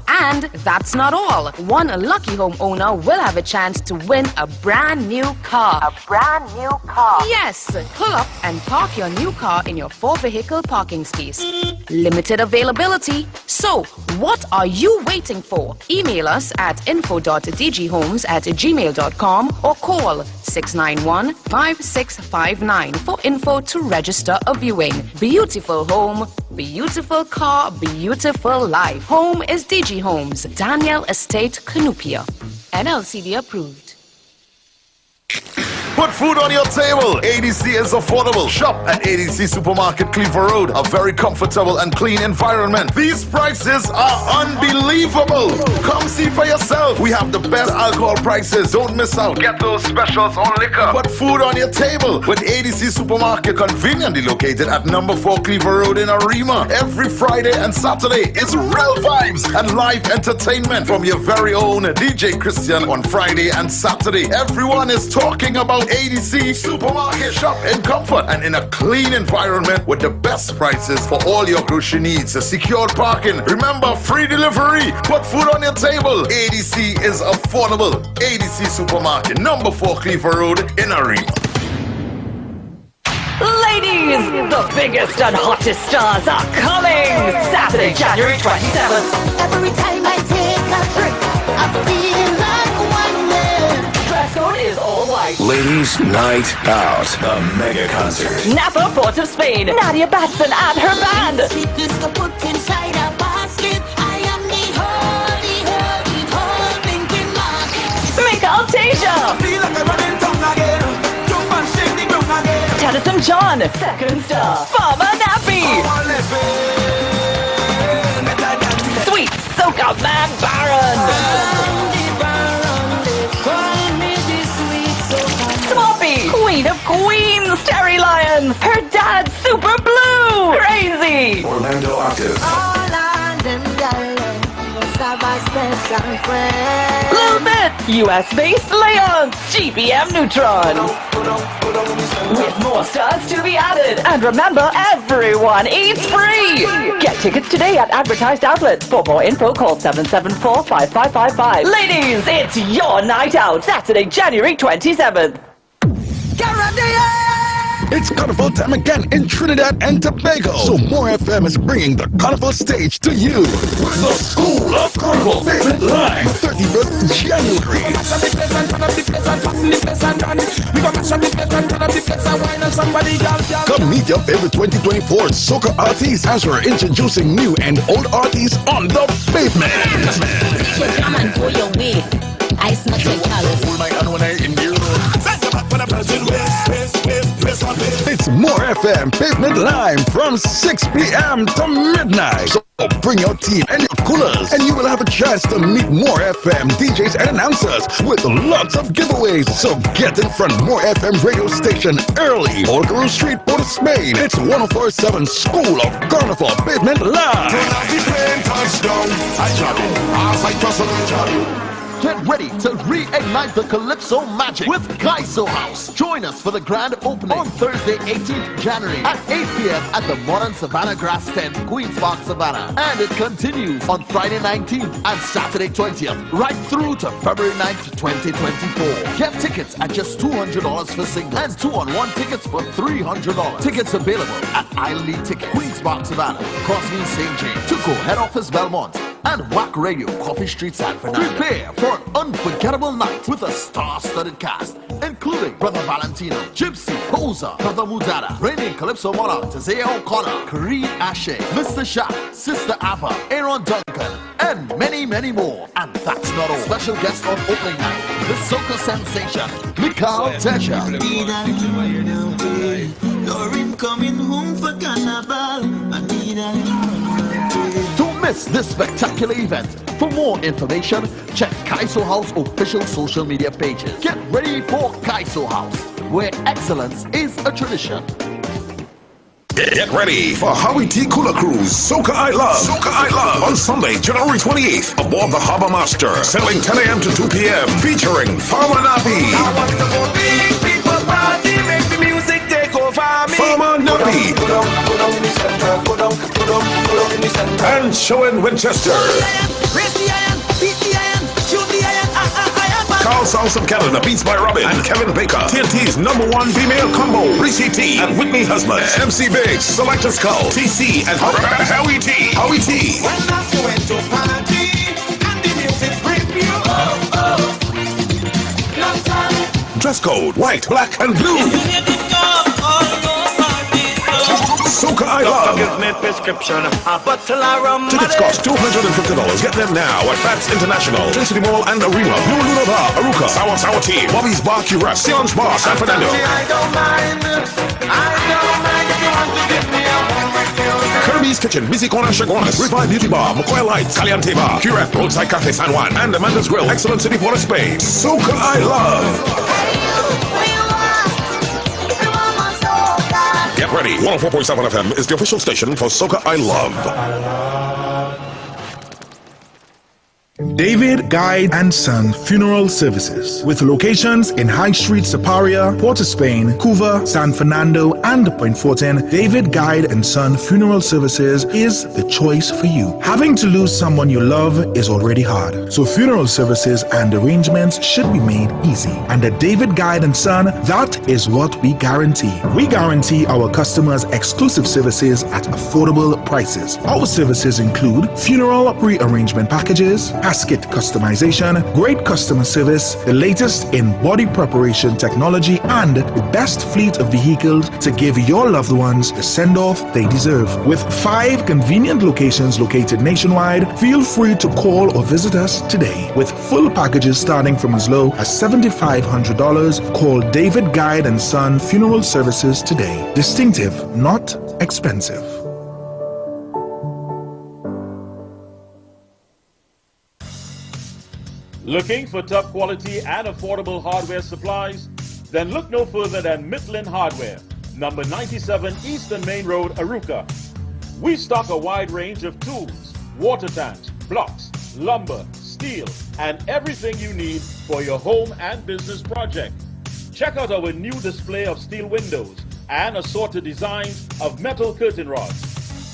And that's not all. One lucky homeowner will have a chance to win a brand new car. A brand new car. Yes, pull up and park your new car in your 4-vehicle parking space. Limited availability. So, what are you waiting for? Email us at info.dghomes@gmail.com or call 691-5659 for info to register a viewing. Beautiful home, beautiful car, beautiful life. Home is DG Homes, Daniel Estate, Canoopia. NLCD approved. Put food on your table. ADC is affordable. Shop at ADC Supermarket, Cleaver Road. A very comfortable and clean environment. These prices are unbelievable. Come see for yourself. We have the best alcohol prices. Don't miss out. Get those specials on liquor. Put food on your table with ADC Supermarket, conveniently located at number 4 Cleaver Road in Arima. Every Friday and Saturday is real vibes and live entertainment from your very own DJ Christian on Friday and Saturday. Everyone is talking about ADC Supermarket. Shop in comfort and in a clean environment with the best prices for all your grocery needs. Secured parking. Remember, free delivery. Put food on your table. ADC is affordable. ADC Supermarket, number 4 Cleaver Road in Arima. Ladies, the biggest and hottest stars are coming! Saturday, January 27th. Every time I take a trip, I feel like one man. Dress code is all white. Ladies Night Out, the mega concert. Napa, Port of Spain, Nadia Batson and her band. Sweetness to put inside a basket. I am the whole thinking market. Mikael Tasia. Feel like I'm running tongue again. Jump and shake the ground again. Tennyson John, second star. Farmer Nappy. Sweet Soca Man Baron. Swampy, Queen of Queens, Terry Lyons. Her dad, Super Blue. Crazy. Orlando Octave. Little Bit, US-based Leon, GBM Neutron. With more stars to be added. And remember, everyone eats free. Get tickets today at advertised outlets. For more info, call 774-5555. Ladies, it's your night out. Saturday, January 27th. It's Carnival time again in Trinidad and Tobago. So More FM is bringing the Carnival stage to you. The School of Carnival Payment Line, 31st January. Come meet your favorite 2024 soca artists as we're introducing new and old artists on the pavement. Come and go your way. I smell like It's More FM Pavement Line from 6 p.m. to midnight. So bring your team and your coolers, and you will have a chance to meet More FM DJs and announcers with lots of giveaways. So get in front of More FM radio station early. Olgaro Street, Port of Spain. It's 104.7 School of Carnival Pavement Line. Get ready to reignite the Calypso magic with Kaiso House. Join us for the grand opening on Thursday, 18th January at 8 p.m. at the Modern Savannah Grass Tent, Queen's Park, Savannah. And it continues on Friday 19th and Saturday 20th, right through to February 9th, 2024. Get tickets at just $200 for single and 2-on-1 tickets for $300. Tickets available at Island Ticket, Queen's Park, Savannah, Crosby, St. James, Tuco, Head Office, Belmont, and WAC Radio, Coffee Street, San Fernando. Prepare for an unforgettable night with a star-studded cast, including Brother Valentino, Gypsy, Posa, Brother Mudada, Reigning Calypso Monarch, Tazea O'Connor, Kareem Ashe, Mr. Shaq, Sister Abba, Aaron Duncan, and many, many more. And that's not all. Special guest on opening night, the soca sensation, Mikal Teja. Lauren coming home for carnival. Don't miss this spectacular event. For more information, check Kaiso House official social media pages. Get ready for Kaiso House, where excellence is a tradition. Get ready for Howie T. Cooler Cruise, Soca I Love. Soca I Love. On Sunday, January 28th, aboard the Harbour Master, sailing 10 a.m. to 2 p.m. Featuring Farmer Nappy. I want to go big people party, make the music take over me. Farmer Nappy. And Showen Winchester. Raise the iron, beat the iron, shoot the iron, Carl Songs from Canada, Beats by Robin, and Kevin Baker. TNT's #1 female combo, Reese T and Whitney Husband. MC Biggs, Selector Skull, TC, and Howie T. Howie T. When last you went to party, and the music bring you no time. Dress code, white, black, and blue. Soca I Love. Give me prescription, a bottle of rum. Tickets cost $250. Get them now at Fats International, Trinity Mall and Arena, New Luna Bar, Aruka, Sour Tea, Bobby's Bar, Curak, Sion's Bar, San Fernando. I don't mind if you want to give me a home with you. Kirby's Kitchen, Busy Corner, Chagonas, Revive Beauty Bar, McCoy Lights, Caliente Bar, Curak, Roadside Cafe San Juan, and Amanda's Grill, Excellent City Port of Spain. Soca I Love. Get ready. 104.7 FM is the official station for Soca I Love. David Guide and Son Funeral Services, with locations in High Street, Siparia, Port of Spain, Couva, San Fernando, and Point Fortin. David Guide and Son Funeral Services is the choice for you. Having to lose someone you love is already hard, so funeral services and arrangements should be made easy. And at David Guide and Son, that is what we guarantee. We guarantee our customers exclusive services at affordable prices. Our services include funeral pre-arrangement packages, casket customization, great customer service, the latest in body preparation technology, and the best fleet of vehicles to give your loved ones the send-off they deserve. With 5 convenient locations located nationwide, feel free to call or visit us today. With full packages starting from as low as $7,500, call David Guide and Son Funeral Services today. Distinctive, not expensive. Looking for top quality and affordable hardware supplies? Then look no further than Mitlin Hardware, number 97 Eastern Main Road, Aruka. We stock a wide range of tools, water tanks, blocks, lumber, steel, and everything you need for your home and business project. Check out our new display of steel windows and assorted designs of metal curtain rods.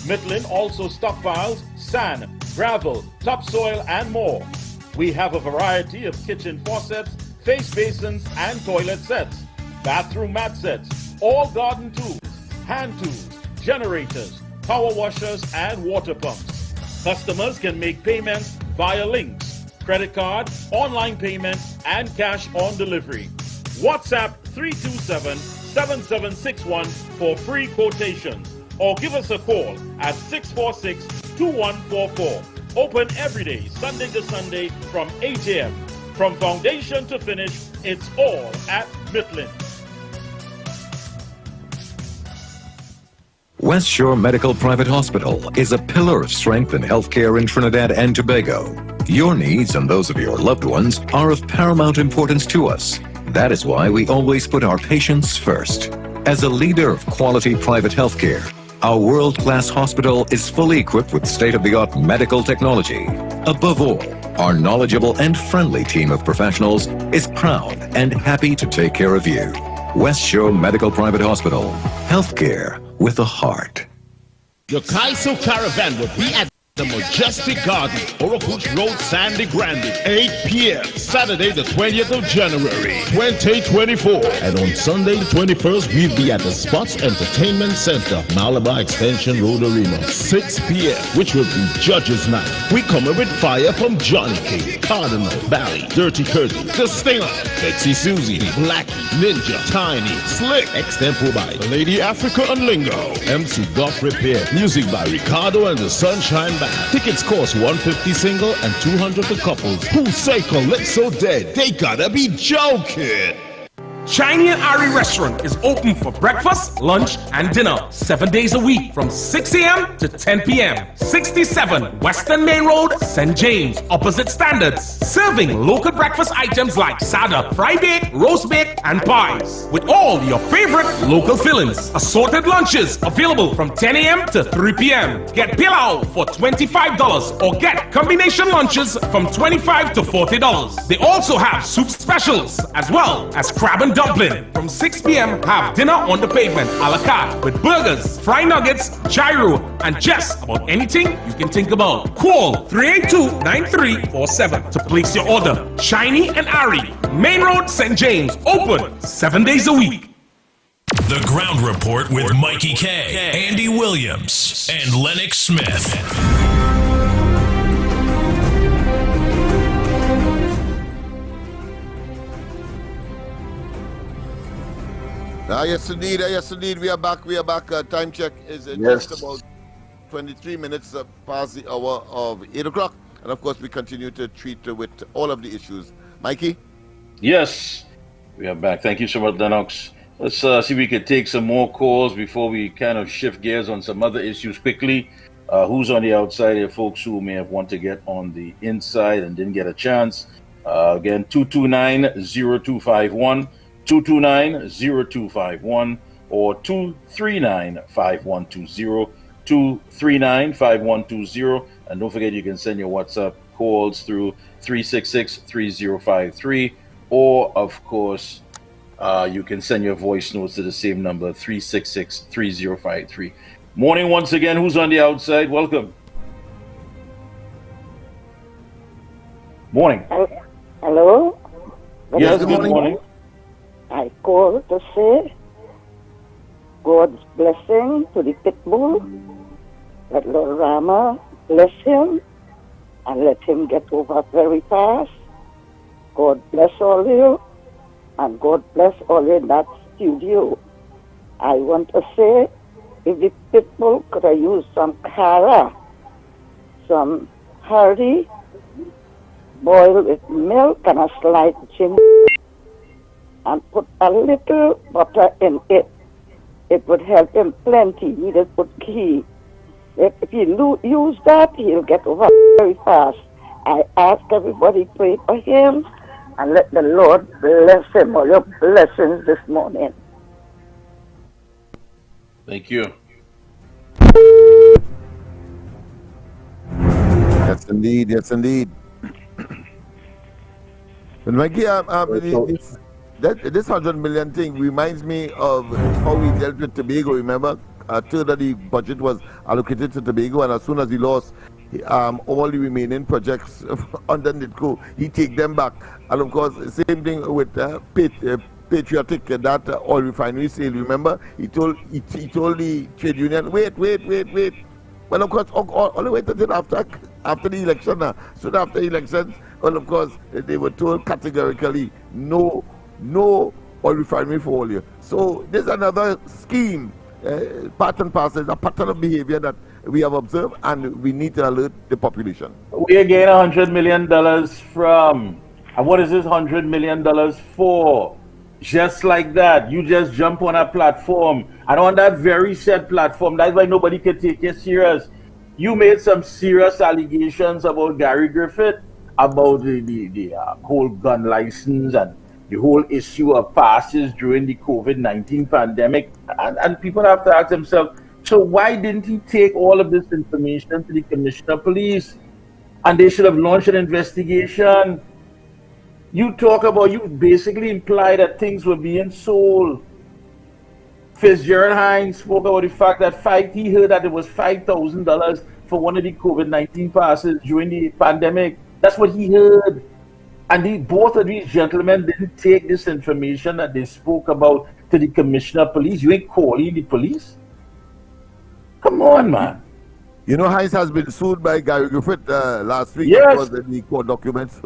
Mitlin also stockpiles sand, gravel, topsoil, and more. We have a variety of kitchen faucets, face basins, and toilet sets, bathroom mat sets, all garden tools, hand tools, generators, power washers, and water pumps. Customers can make payments via links, credit card, online payment, and cash on delivery. WhatsApp 327-7761 for free quotations, or give us a call at 646-2144. Open every day, Sunday to Sunday from 8 a.m. From foundation to finish, it's all at Mitlin. West Shore Medical Private Hospital is a pillar of strength in healthcare in Trinidad and Tobago. Your needs and those of your loved ones are of paramount importance to us. That is why we always put our patients first. As a leader of quality private healthcare, our world-class hospital is fully equipped with state-of-the-art medical technology. Above all, Our knowledgeable and friendly team of professionals is proud and happy to take care of you. West Shore Medical Private Hospital. Healthcare with a heart. Your Kaiso Caravan will be at the Majestic Garden, Orokuch Road, Sandy Grande, 8 p.m. Saturday, the 20th of January, 2024. And on Sunday, the 21st, we'll be at the Spots Entertainment Center, Malabar Extension Road Arena, 6 p.m., which will be Judges Night. We come with fire from Johnny King, Cardinal, Valley, Dirty Curdy, The Stinger, Bexy Susie, Blackie, Ninja, Tiny, Slick, Extempo by Lady Africa and Lingo, MC Goff Repair, music by Ricardo and the Sunshine Band. Tickets cost $150 single and $200 for couples. Who say Calypso dead? They gotta be joking. Chinese and Ari Restaurant is open for breakfast, lunch, and dinner 7 days a week from 6 a.m. to 10 p.m. 67 Western Main Road, St. James, opposite Standards. Serving local breakfast items like sada, fry bake, roast bake, and pies. With all your favorite local fillings. Assorted lunches available from 10 a.m. to 3 p.m. Get pilau for $25 or get combination lunches from $25 to $40. They also have soup specials as well as crab and dumpling. From 6 p.m. have dinner on the pavement a la carte with burgers, fry nuggets, gyro, and just about anything you can think about. Call 382-9347 to place your order. Shiny and Ari, Main Road, St. James, open 7 days a week. The Ground Report with Mikey K, Andy Williams, and Lennox Smith. Yes, indeed. We are back. Time check is Yes. just about 23 minutes past the hour of 8 o'clock. And of course, we continue to treat with all of the issues. Mikey? Yes, we are back. Thank you so much, Lennox. Let's see if we could take some more calls before we kind of shift gears on some other issues quickly. Who's on the outside here, folks who may have wanted to get on the inside and didn't get a chance. Again, 229-0251. 229-0251 or 239-5120, 239-5120, and don't forget you can send your WhatsApp calls through 366-3053, or of course you can send your voice notes to the same number, 366-3053. Morning once again. Who's on the outside? Welcome. Morning. Hello? Yes, good morning. I call to say God's blessing to the pitbull. Let Lord Rama bless him and let him get over very fast. God bless all you and God bless all in that studio. I want to say if the pitbull could have used some cara, some hardy, boiled with milk and a slight ginger, and put a little butter in it. It would help him plenty. He just put ghee. If he use that, he'll get over very fast. I ask everybody pray for him and let the Lord bless him. All your blessings this morning. Thank you. Yes, indeed. But Mikey, this 100 million thing reminds me of how we dealt with Tobago. Remember, a third of the budget was allocated to Tobago, and as soon as he lost all the remaining projects under NITCO, he take them back. And of course, same thing with Patriotic, that oil refinery sale. Remember, he told the trade union, wait. Well, of course, all the way until after the election. Soon after the elections, well, of course, they were told categorically, no oil refinery for all year. So there's another scheme, part and parcel, a pattern of behavior that we have observed, and we need to alert the population. We are getting $100 million from, and what is this $100 million for? Just like that, you just jump on a platform, and on that very said platform, that's why nobody can take you serious. You made some serious allegations about Gary Griffith, about the whole gun license and the whole issue of passes during the COVID-19 pandemic, and people have to ask themselves, so why didn't he take all of this information to the Commissioner of Police? and they should have launched an investigation. You basically imply that things were being sold. Fitzgerald Hines spoke about the fact that he heard that it was $5,000 for one of the COVID-19 passes during the pandemic. That's what he heard. And both of these gentlemen didn't take this information that they spoke about to the commissioner of police. You ain't calling the police? Come on, man. You know, Hines has been sued by Gary Griffith last week Yes. because of the court documents.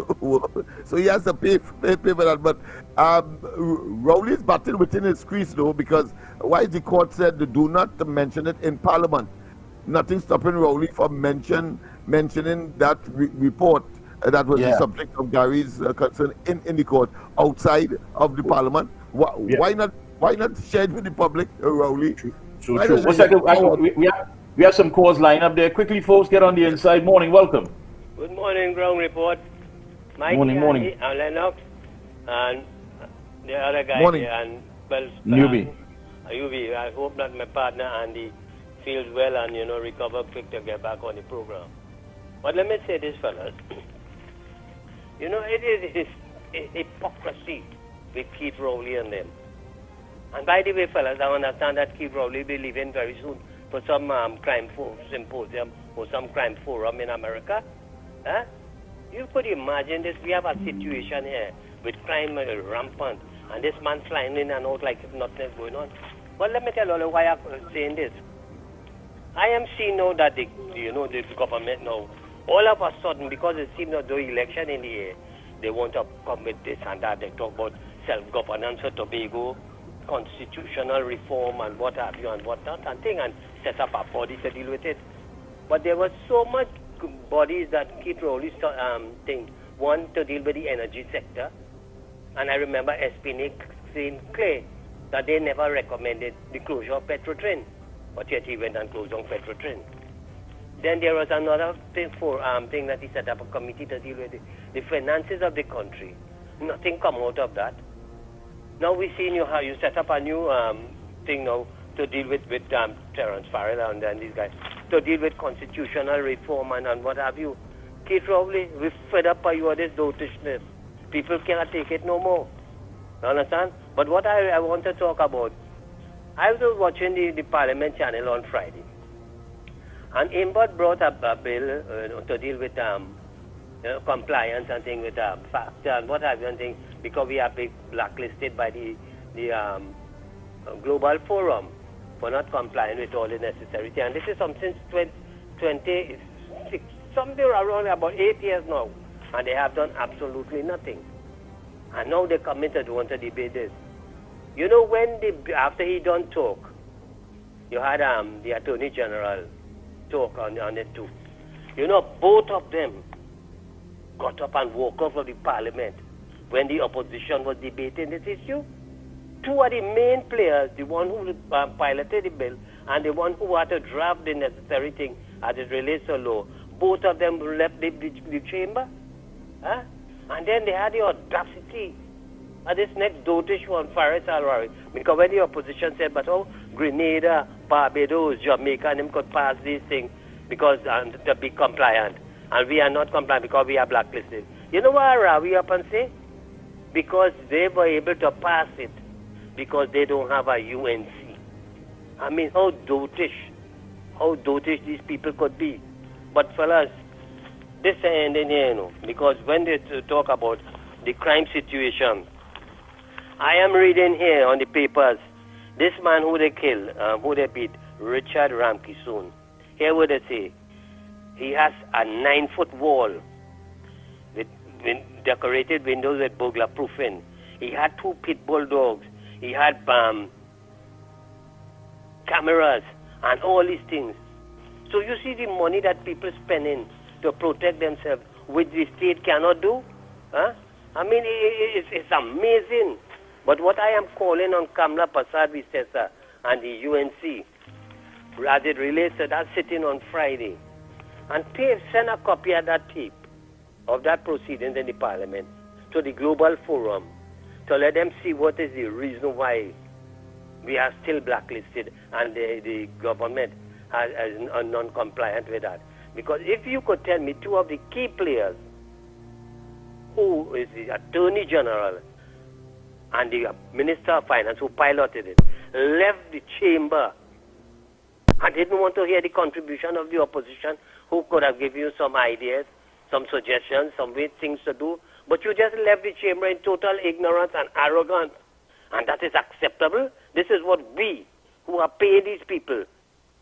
So he has to pay for that. But Rowley's battle within his crease, though, because why the court said do not mention it in Parliament. Nothing stopping Rowley from mentioning that report that was the subject of Gary's concern in the court outside of the Parliament. Why not share it with the public, Rowley? So true. 1 second. We have some calls lined up there. Quickly, folks, get on the inside. Morning, welcome. Good morning, Ground Report. Mike Morning. and Lennox and the other guy Morning. here and well, Newbie. Newbie. I hope that my partner Andy feels well and recover quick to get back on the program. But let me say this, fellas. It is hypocrisy with Keith Rowley and them. And by the way, fellas, I understand that Keith Rowley will be leaving very soon for some crime symposium or some crime forum in America. Huh? You could imagine this. We have a situation here with crime rampant, and this man flying in and out like if nothing is going on. But let me tell you why I'm saying this. I am seeing now that the government now, all of a sudden, because it seems that the election in the air, they want to come with this and that. They talk about self-governance for Tobago, constitutional reform and what have you and what not and thing, and set up a body to deal with it. But there was so much bodies that Keith Rowley thing, one to deal with the energy sector, and I remember Espinay saying clear that they never recommended the closure of Petrotrin, but yet he went and closed on Petrotrin. Then there was another thing that he set up a committee to deal with the finances of the country. Nothing come out of that. Now we see how you set up a new thing now to deal with Terence Farrell and these guys, to deal with constitutional reform and what have you. Keith Rowley, we're fed up by you this dotishness. People cannot take it no more. You understand? But what I want to talk about, I was watching the Parliament channel on Friday, and Imbot brought up a bill to deal with compliance and things with FACTA and what have you and things, because we are big blacklisted by the Global Forum for not complying with all the necessary things. And this is something since 26, something around about 8 years now, and they have done absolutely nothing. And now they committed to want to debate this. After he done talk, you had the Attorney General talk on it too. Both of them got up and walked off of the Parliament when the opposition was debating this issue. Two of the main players, the one who piloted the bill and the one who had to draft the necessary thing as it relates to law, both of them left the chamber. Huh? And then they had the audacity of this next dotish one, Faris Al-Rari, because when the opposition said, but Grenada, Barbados, Jamaica, and them could pass these things because to be compliant. And we are not compliant because we are blacklisted. You know why Ravi up and say? Because they were able to pass it because they don't have a UNC. I mean, how dotish these people could be. But fellas, this ending here, because when they talk about the crime situation, I am reading here on the papers, this man who they killed, who they beat, Richard Ramkissoon. Here what they say, he has a 9-foot wall with decorated windows with burglar proofing. He had 2 pit bull dogs. He had cameras and all these things. So you see the money that people spending to protect themselves, which the state cannot do. Huh? I mean, it's amazing. But what I am calling on Kamla Persad-Vicesa and the UNC, as it relates to that sitting on Friday, and send a copy of that tape, of that proceedings in the Parliament, to the Global Forum, to let them see what is the reason why we are still blacklisted and the government is non-compliant with that. Because if you could tell me two of the key players, who is the Attorney General and the Minister of Finance who piloted it, left the chamber and didn't want to hear the contribution of the opposition, who could have given you some ideas, some suggestions, some way things to do, but you just left the chamber in total ignorance and arrogance. And that is acceptable. This is what we, who are paying these people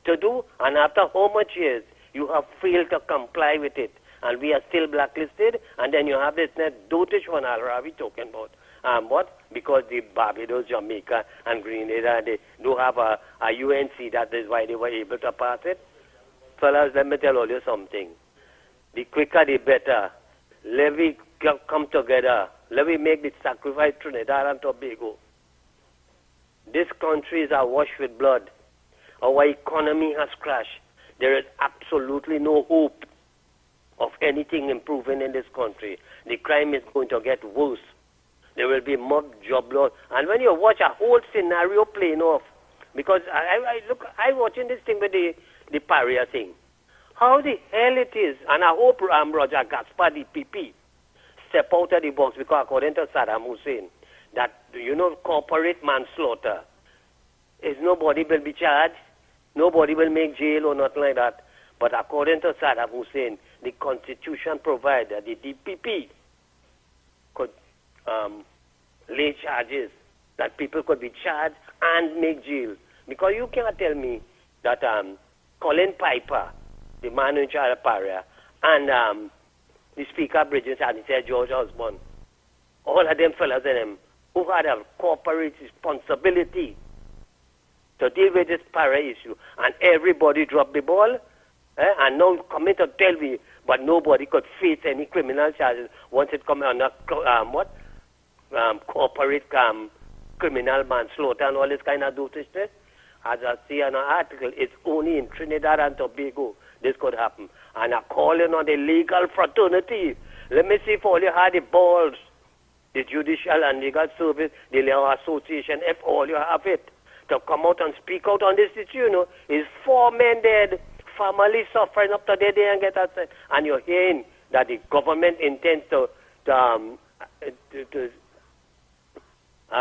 to do, and after how much years you have failed to comply with it, and we are still blacklisted, and then you have this dotish one Al-Rawi talking about. What? Because the Barbados, Jamaica, and Grenada, they do have a UNC, that is why they were able to pass it. Fellas, let me tell you something. The quicker the better. Let we come together. Let we make the sacrifice Trinidad and Tobago. This country is awash with blood. Our economy has crashed. There is absolutely no hope of anything improving in this country. The crime is going to get worse. There will be more job loss. And when you watch a whole scenario playing off, because I watching this thing with the Paria thing. How the hell it is, and I hope Roger Gaspar, the PP, step out of the box, because according to Saddam Hussein, that, corporate manslaughter is nobody will be charged, nobody will make jail or nothing like that. But according to Saddam Hussein, the Constitution provides that the DPP could lay charges, that people could be charged and make jail. Because you cannot tell me that Colin Piper, the man in charge of Paria, and the Speaker of Bridges, and he said George Osborne, all of them fellas in them who had a corporate responsibility to deal with this Paria issue, and everybody dropped the ball, and now coming to tell me, but nobody could face any criminal charges once it comes under corporate criminal manslaughter and all this kind of dotishness. As I see in an article, it's only in Trinidad and Tobago this could happen. And I'm calling on the legal fraternity. Let me see if all you had the balls, the judicial and legal service, the legal association, if all you have it, to come out and speak out on this issue, is 4 men dead, family suffering up to their day and get outside. And you're hearing that the government intends to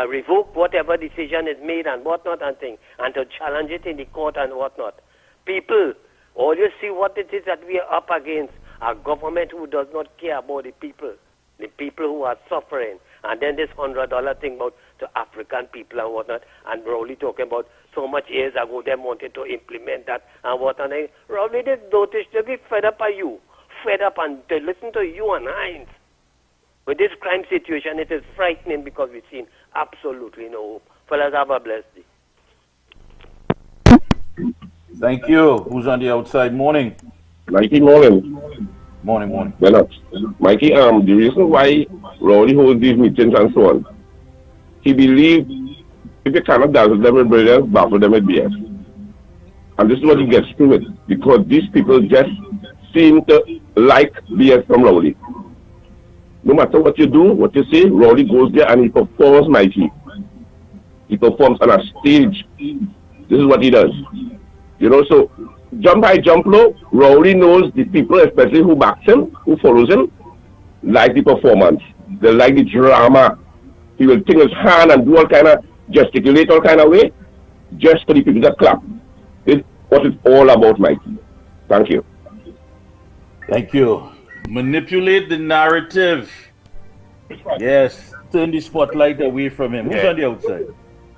revoke whatever decision is made and whatnot and things, and to challenge it in the court and whatnot. People, all you see what it is that we are up against, a government who does not care about the people who are suffering. And then this $100 thing about to African people and whatnot, and Rowley talking about so much years ago them wanted to implement that and whatnot. Rowley, this notice, they be fed up by you, fed up, and they listen to you and Heinz. With this crime situation, it is frightening because we've seen absolutely no hope. Fellas, have a blessed day. Thank you. Who's on the outside? Morning. Mikey, morning. Morning. Well, Mikey, the reason why Rowley holds these meetings and so on, he believes if you cannot dance with them with brilliance, baffle them with BS. And this is what he gets through with, because these people just seem to like BS from Rowley. No matter what you do, what you say, Rowley goes there and he performs, Mikey. He performs on a stage. This is what he does. So jump high, jump low, Rowley knows the people, especially who backs him, who follows him, like the performance. They like the drama. He will take his hand and do all kind of, gesticulate all kind of way, just for the people that clap. It's what it's all about, Mikey. Thank you. Thank you. Manipulate the narrative. Yes, turn the spotlight away from him. Who's on the outside?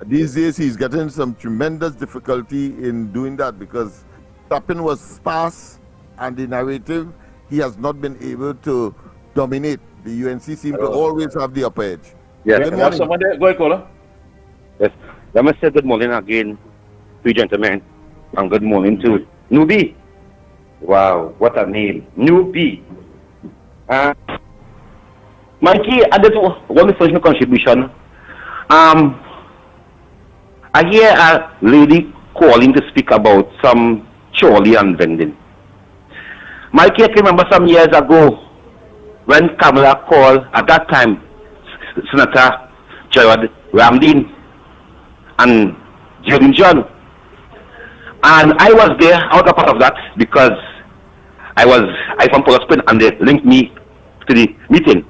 These days he's getting some tremendous difficulty in doing that because tapping was sparse and the narrative he has not been able to dominate. The UNC seem to always have the upper edge. Yes. Good morning. Someone there? Go ahead, caller. Yes. Let me say good morning again to you gentlemen, and good morning to Newbie. Wow, what a name. Newbie. Mikey, I just want to first contribution. I hear a lady calling to speak about some Charlie and vending. Mikey, I can remember some years ago when Kamala called, at that time, Senator Gerard Ramdin and Jim John. And I was there, I was a part of that, because I from Port of Spain, and they linked me to the meeting.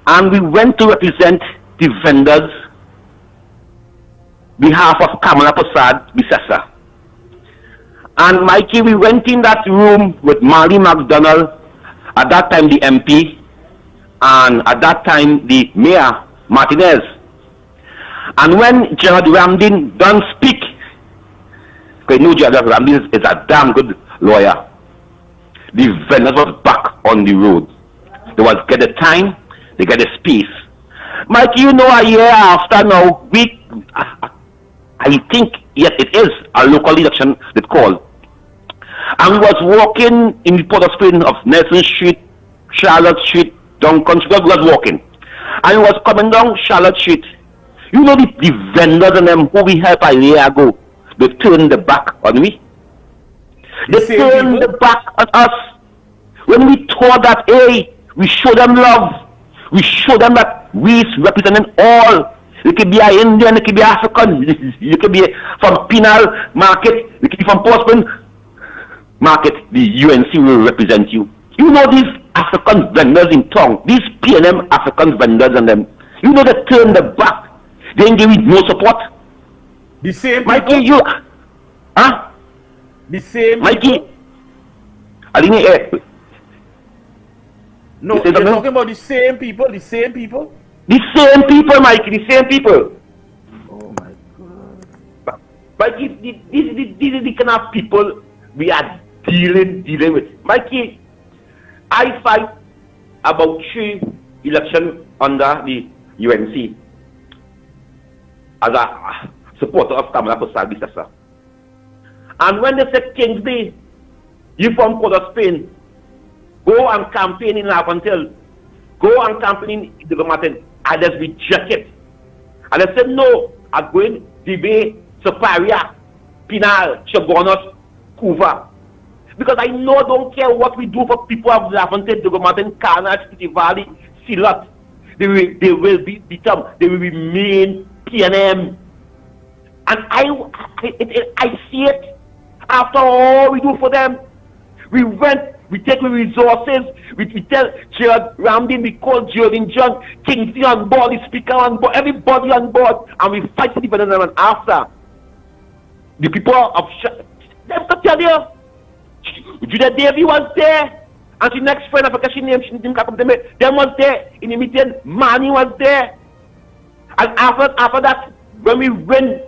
And we went to represent the vendors behalf of Kamala Prasad Bisesa. And Mikey, we went in that room with Marley McDonald, at that time the MP, and at that time the Mayor Martinez. And when Gerard Ramdin done speak, because you know Gerard Ramdin is a damn good lawyer, the vendors was back on the road. They was get the time, they get the space. Mikey, you know, a year after now, I think, yes, it is a local election that called. And we was walking in the Port of Spain of Nelson Street, Charlotte Street, Duncan Street, we was walking. And we was coming down Charlotte Street. You know the vendors and them who we helped a year ago, they turned the back on me. They turned the back on us. When we thought that, hey, we show them love. We show them that we representing all. You could be an Indian, you could be African, you could be from Penal Market, you could be from Portsmouth Market. The UNC will represent you. You know these African vendors in town, these PNM African vendors and them. You know they turn the back. They ain't give you no support. The same Mikey, you, huh? The same Mikey, I didn't hear. No, you're talking about the same people, the same people? The same people, Mikey, the same people. Oh my God. Mikey, these are the kind of people we are dealing with. Mikey, I fight about 3 elections under the UNC as a supporter of Kamala Prasad Bisesa. And when they say Kingsley, you from Port of Spain, go and campaign in Laventille, go and campaign in the government, and just reject it. And I said, no, I'm going to debate Superior, Pinal, Chabonos, Couva. Because I know, don't care what we do for people of Laventille, the government, Carnage, City Valley, Silot. They will be become, they will remain PNM. And I see it. After all we do for them, we went, we take the resources, we tell Gerard Ramdin, we call Jordan John, Kingsley on board, the speaker on board, everybody on board, and we fight for the vendors. And after, the people of them to tell you, Judah Davy was there, and the next friend of a she named, them was there in the meeting, Manny was there. And after that, when we win,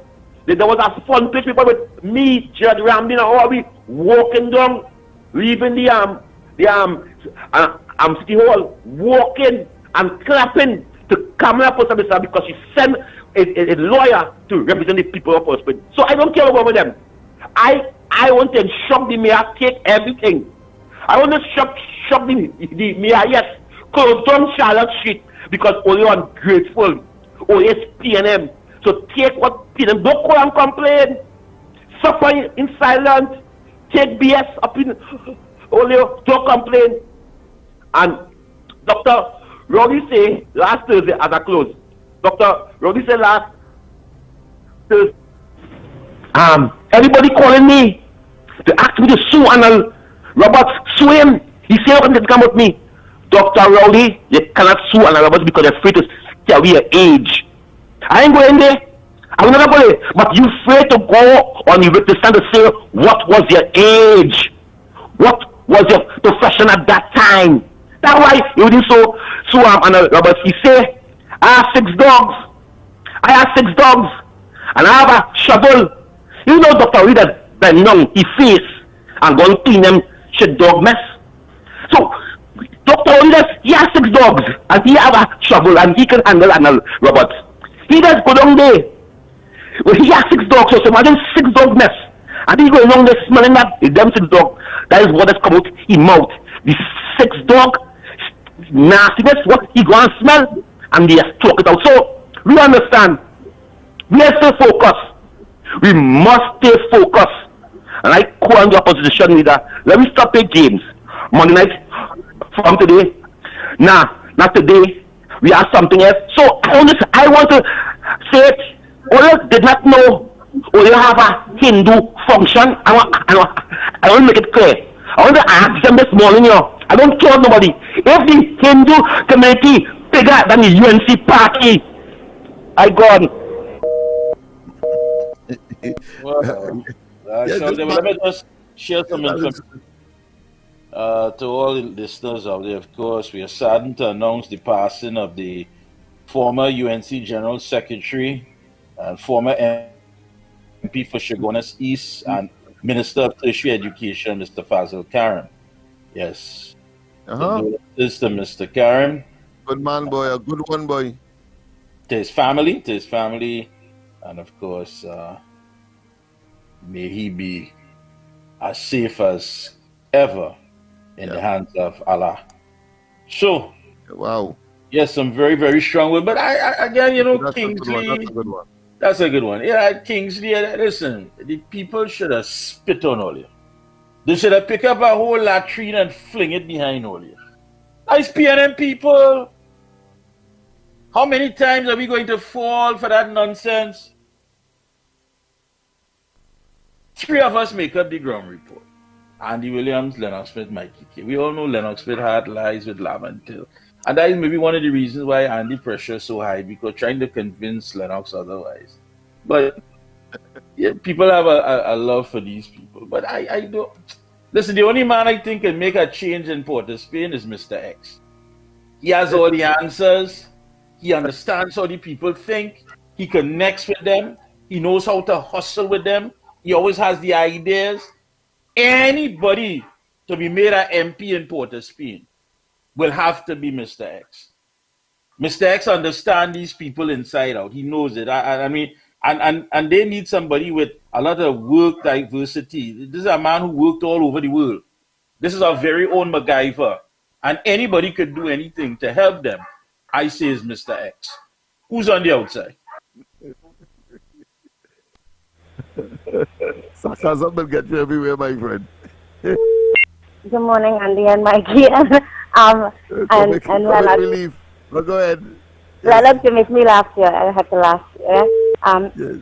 there was a fun place people with me, Gerard Ramdin, and all we walking down, leaving the City Hall, walking and clapping to Kamala Prasad because she sent a lawyer to represent the people of Portsmouth. So I don't care about them. I want to shock the mayor, take everything. I want to shock the mayor, yes, close down Charlotte Street because only ungrateful, only PNM. So take what PNM, don't call and complain. Suffer in silence. Take BS up in only, don't complain. And Dr. Rowdy say last Thursday as I close. Dr. Rowdy said last Thursday, everybody calling me to ask me to sue Arnold Roberts, sue him. He said, "How can they come with me?" Dr. Rowdy, you cannot sue Arnold Roberts because they're afraid to tell your age. I ain't going there. I'm not going there. But you afraid to go on the witness stand to say what was your age? What was your profession at that time? That's why you didn't sue Arnold Roberts. He say, I have 6 dogs. I have 6 dogs. And I have a shovel. You know Dr. Reader bend down his face and go and clean them shit dog mess. So Dr. Reader, he has 6 dogs and he have a shovel and he can handle Arnold Roberts. He does go down there. Well, he has 6 dogs, so imagine 6 dog mess. And he going along there smelling that, them 6 dog. That is what has come out his mouth. The 6 dog nastiness, what he go and smell, and they just talk it out. So, we understand. We are still focused. We must stay focused. And I call on the opposition leader, let me stop the games. Monday night, from today. Not today. We have something else. So, I want to say it. Oil did not know Oil have a Hindu function. I want to make it clear. I want to ask them this morning, I don't care nobody. If the Hindu community bigger than the UNC party, I gone. Well, let me just share some information to all the listeners out there. Of course, we are saddened to announce the passing of the former UNC General Secretary and former MP for Chaguanas East and Minister of Tertiary Education, Mr. Fazil Karim. Yes. This to Mr. Karim. Good man, boy. A good one, boy. To his family, and of course, may he be as safe as ever in the hands of Allah. So, wow. Yes, some very, very strong word. But I again, Kingsley. That's a good one. Yeah, Kingsley, listen, the people should have spit on all you. They should have picked up a whole latrine and fling it behind all you. Nice PNM people. How many times are we going to fall for that nonsense? 3 of us make up the ground report. Andy Williams, Lennox Smith, Mikey K. We all know Lennox Smith had lies with Lamantil. And that is maybe one of the reasons why Andy pressure is so high, because trying to convince Lennox otherwise. But yeah, people have a love for these people. But I don't. Listen, the only man I think can make a change in Port of Spain is Mr. X. He has all the answers. He understands how the people think. He connects with them. He knows how to hustle with them. He always has the ideas. Anybody to be made an MP in Port of Spain will have to be Mr. X. Mr. X understands these people inside out. He knows it. I mean, and they need somebody with a lot of work diversity. This is a man who worked all over the world. This is our very own MacGyver. And anybody could do anything to help them. I say is Mr. X. Who's on the outside? Sarcasm will get you everywhere, my friend. Good morning, Andy and Mikey. and relief. Well, go ahead. Lennox, you make me laugh here. I have to laugh. Yeah? Yes.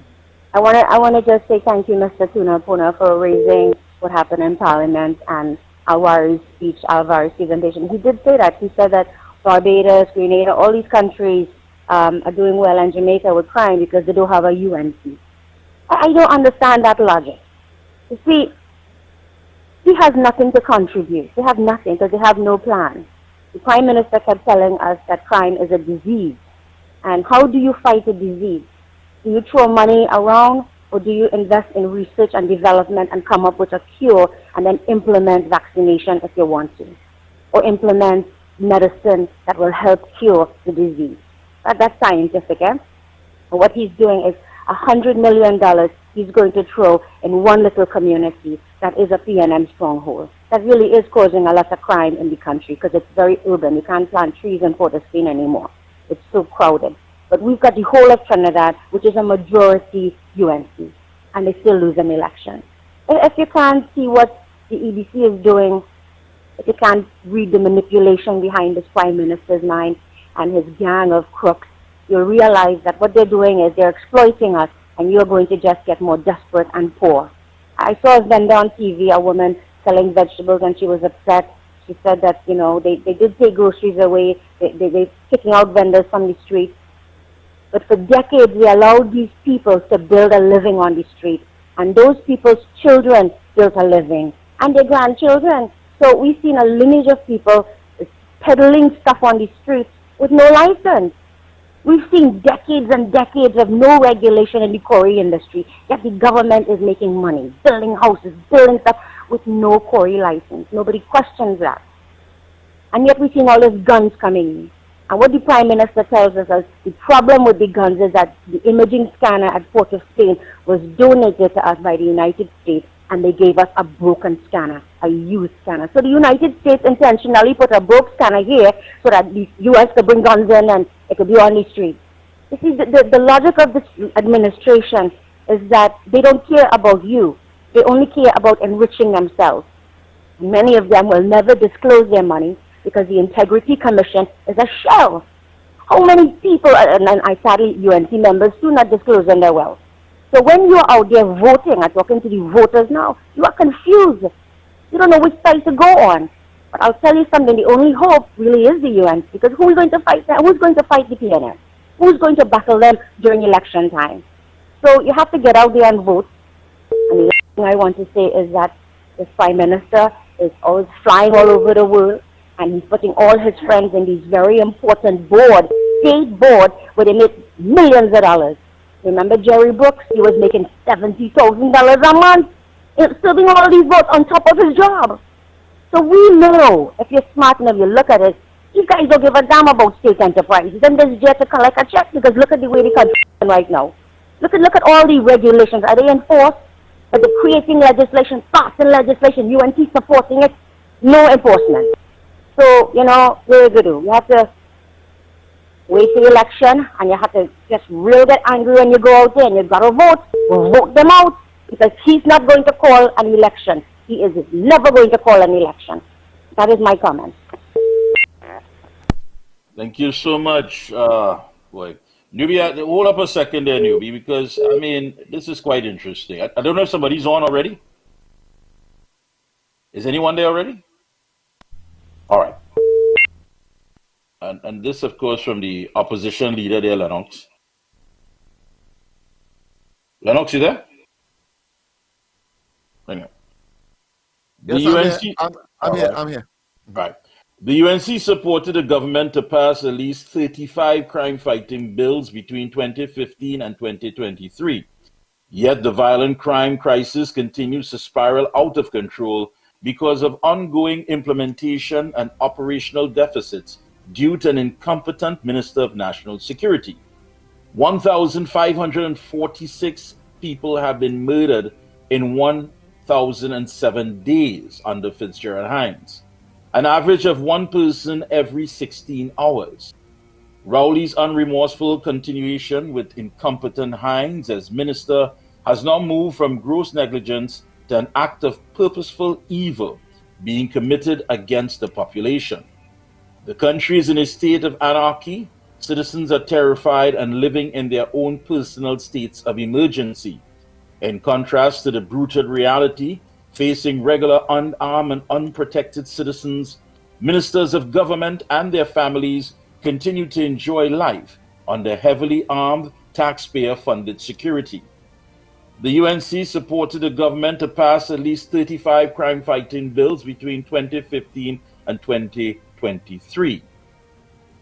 I want to just say thank you, Mr. Tuna Puna, for raising what happened in Parliament and Alvaro's speech, Alvaro's presentation. He did say that. He said that Barbados, Grenada, all these countries are doing well, and Jamaica were crying because they don't have a UNC. I don't understand that logic. You see, he has nothing to contribute. They have nothing because they have no plan. The Prime Minister kept telling us that crime is a disease. And how do you fight a disease? Do you throw money around, or do you invest in research and development and come up with a cure and then implement vaccination if you want to? Or implement medicine that will help cure the disease? That's scientific, eh? And what he's doing is $100 million he's going to throw in one little community that is a PNM stronghold. That really is causing a lot of crime in the country because it's very urban. You can't plant trees in Port of Spain anymore. It's so crowded. But we've got the whole of Trinidad, which is a majority UNC, and they still lose an election. If you can't see what the EBC is doing, if you can't read the manipulation behind this Prime Minister's mind and his gang of crooks, you'll realize that what they're doing is they're exploiting us, and you're going to just get more desperate and poor. I saw a vendor on TV, a woman selling vegetables, and she was upset. She said that, they did take groceries away. They're kicking out vendors from the street. But for decades, we allowed these people to build a living on the street. And those people's children built a living, and their grandchildren. So we've seen a lineage of people peddling stuff on the streets with no license. We've seen decades and decades of no regulation in the quarry industry, yet the government is making money, building houses, building stuff with no quarry license. Nobody questions that. And yet we've seen all these guns coming in. And what the Prime Minister tells us is the problem with the guns is that the imaging scanner at Port of Spain was donated to us by the United States, and they gave us a broken scanner, a used scanner. So the United States intentionally put a broke scanner here so that the U.S. could bring guns in and it could be on the street. You see, the logic of this administration is that they don't care about you. They only care about enriching themselves. Many of them will never disclose their money because the Integrity Commission is a shell. How many people, and I sadly UNC members, do not disclose their wealth? So when you're out there voting and talking to the voters now, you are confused. You don't know which side to go on. But I'll tell you something, the only hope really is the UN, because who's going to fight that? Who's going to fight the PNF? Who's going to battle them during election time? So you have to get out there and vote. And the last thing I want to say is that this Prime Minister is always flying all over the world, and he's putting all his friends in these very important state board, where they make millions of dollars. Remember Jerry Brooks? He was making $70,000 a month, serving all these votes on top of his job. So we know, if you're smart enough, you look at it, these guys don't give a damn about state enterprises. Then there's just to collect a check, because look at the way the country is right now. Look at all the regulations. Are they enforced? But they're creating legislation, passing legislation, UNT supporting it, no enforcement. So, you know, what are you going to do? You have to wait for the election, and you have to just real get angry when you go out there, and you've got to vote them out, because he's not going to call an election. He is never going to call an election. That is my comment. Thank you so much. Boy. Newbie, hold up a second there, Newbie, because, I mean, this is quite interesting. I don't know if somebody's on already. Is anyone there already? All right. And this, of course, from the opposition leader there, Lennox. Lennox, you there? Hang on. Yes, I'm here. Right. The UNC supported the government to pass at least 35 crime-fighting bills between 2015 and 2023. Yet the violent crime crisis continues to spiral out of control because of ongoing implementation and operational deficits due to an incompetent Minister of National Security. 1,546 people have been murdered in 1,007 days under Fitzgerald Hines, an average of one person every 16 hours. Rowley's unremorseful continuation with incompetent Hines as minister has now moved from gross negligence to an act of purposeful evil being committed against the population. The country is in a state of anarchy. Citizens are terrified and living in their own personal states of emergency. In contrast to the brutal reality facing regular unarmed and unprotected citizens, ministers of government and their families continue to enjoy life under heavily armed, taxpayer-funded security. The UNC supported the government to pass at least 35 crime-fighting bills between 2015 and 2023.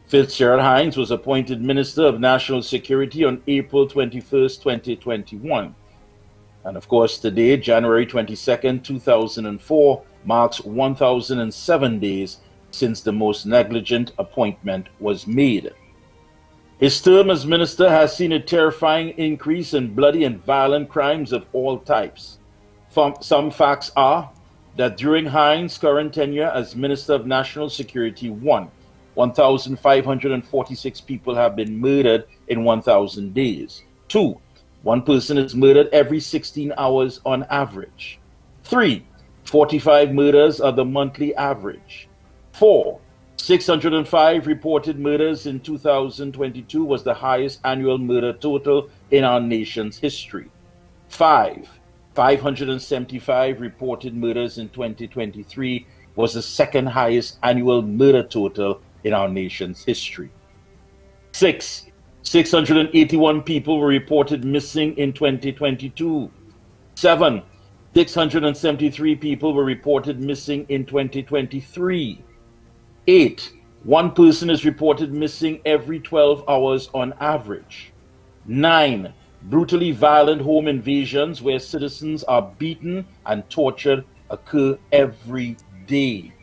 Fitzgerald Hines was appointed Minister of National Security on April 21st, 2021. And of course, today, January 22nd, 2004, marks 1,007 days since the most negligent appointment was made. His term as minister has seen a terrifying increase in bloody and violent crimes of all types. Some facts are that during Hines' current tenure as Minister of National Security, 1,546 people have been murdered in 1,000 days. 2, one person is murdered every 16 hours on average. 3, 45 murders are the monthly average. 4, 605 reported murders in 2022 was the highest annual murder total in our nation's history. 5, 575 reported murders in 2023 was the second highest annual murder total in our nation's history. 6, 681 people were reported missing in 2022. 7, 673 people were reported missing in 2023. 8, one person is reported missing every 12 hours on average. 9, brutally violent home invasions where citizens are beaten and tortured occur every day.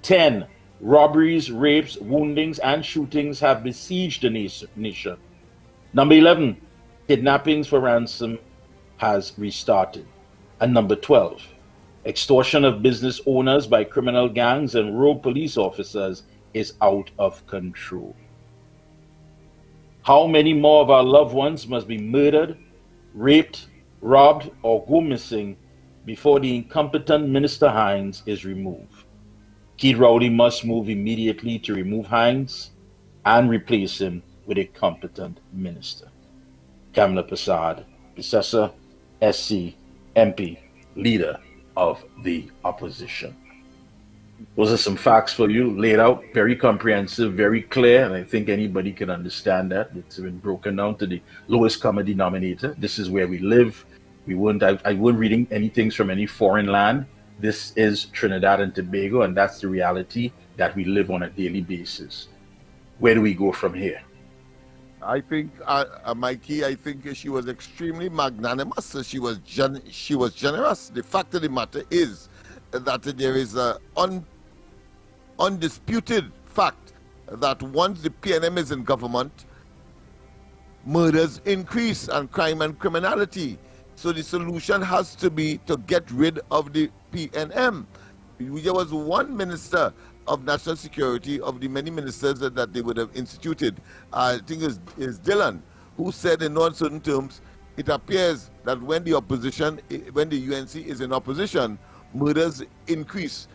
10, robberies, rapes, woundings, and shootings have besieged the nation. Number 11, kidnappings for ransom has restarted. And number 12, extortion of business owners by criminal gangs and rogue police officers is out of control. How many more of our loved ones must be murdered, raped, robbed, or go missing before the incompetent Minister Hines is removed? Keith Rowley must move immediately to remove Hines and replace him with a competent minister. Kamla Prasad, Professor, SC, MP, leader of the opposition. Those are some facts for you, laid out, very comprehensive, very clear, and I think anybody can understand that. It's been broken down to the lowest common denominator. This is where we live. I wouldn't reading anything from any foreign land. This is Trinidad and Tobago, and that's the reality that we live on a daily basis. Where do we go from here? I think, Mikey, I think she was extremely magnanimous. She was generous. The fact of the matter is that there is a undisputed fact that once the PNM is in government, murders increase and crime and criminality. So the solution has to be to get rid of the PNM. There was one minister of national security of the many ministers that they would have instituted, I think is Dillon, who said in non-certain terms, it appears that when the UNC is in opposition, murders increase.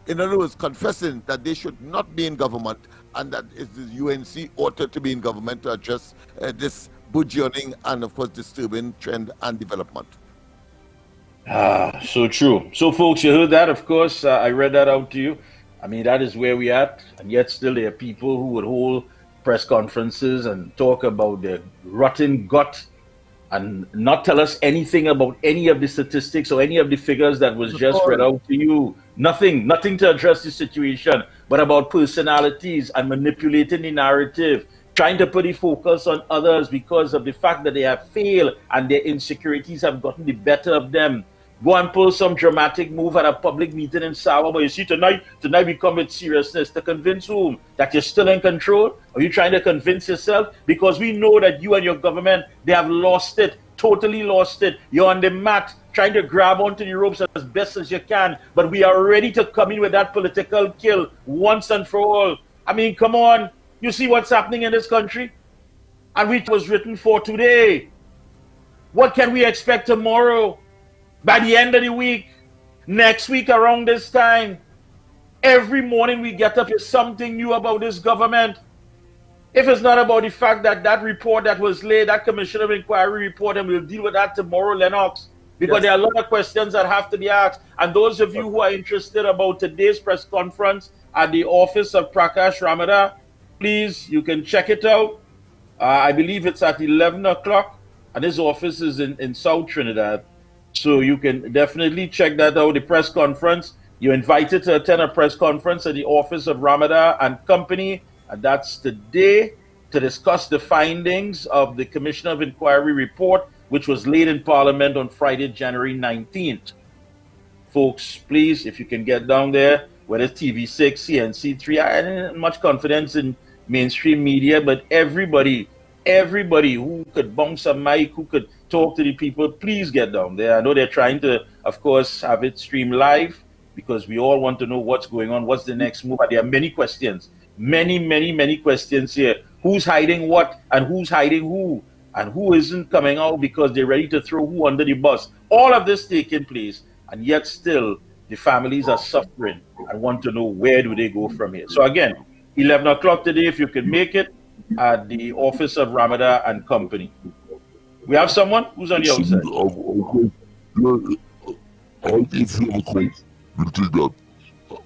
In other words, confessing that they should not be in government and that the UNC ought to be in government to address this burgeoning and, of course, disturbing trend and development. So true. So, folks, you heard that, of course. I read that out to you. I mean, that is where we at. And yet still there are people who would hold press conferences and talk about their rotten gut and not tell us anything about any of the statistics or any of the figures that was just read out to you. Nothing to address the situation, but about personalities and manipulating the narrative, trying to put the focus on others because of the fact that they have failed and their insecurities have gotten the better of them. Go and pull some dramatic move at a public meeting in Sawa. But you see, tonight we come with seriousness to convince whom? That you're still in control? Are you trying to convince yourself? Because we know that you and your government, they have lost it, totally lost it. You're on the mat, trying to grab onto the ropes as best as you can. But we are ready to come in with that political kill once and for all. I mean, come on. You see what's happening in this country? And which was written for today. What can we expect tomorrow? By the end of the week, next week around this time, every morning we get up, is something new about this government. If it's not about the fact that that report that was laid, that Commission of Inquiry report, and we'll deal with that tomorrow, Lennox, because there are a lot of questions that have to be asked. And those of you who are interested about today's press conference at the office of Prakash Ramada, please, you can check it out. I believe it's at 11 o'clock, and his office is in South Trinidad. So you can definitely check that out, the press conference. You're invited to attend a press conference at the office of Ramada and Company, and that's today, to discuss the findings of the Commission of Inquiry report, which was laid in Parliament on Friday, January 19th. Folks, please, if you can get down there, whether it's TV6, CNC3, I don't much confidence in mainstream media, but everybody who could bounce a mic, who could talk to the people, please get down there. I know they're trying to, of course, have it streamed live because we all want to know what's going on, what's the next move. There are many questions, many questions here. Who's hiding what and who's hiding who and who isn't coming out because they're ready to throw who under the bus. All of this taking place, and yet still the families are suffering and want to know where do they go from here. So again, 11 o'clock today, if you can make it, at the office of Ramada and Company. We have someone who's on the outside. If you have a call, we'll take that.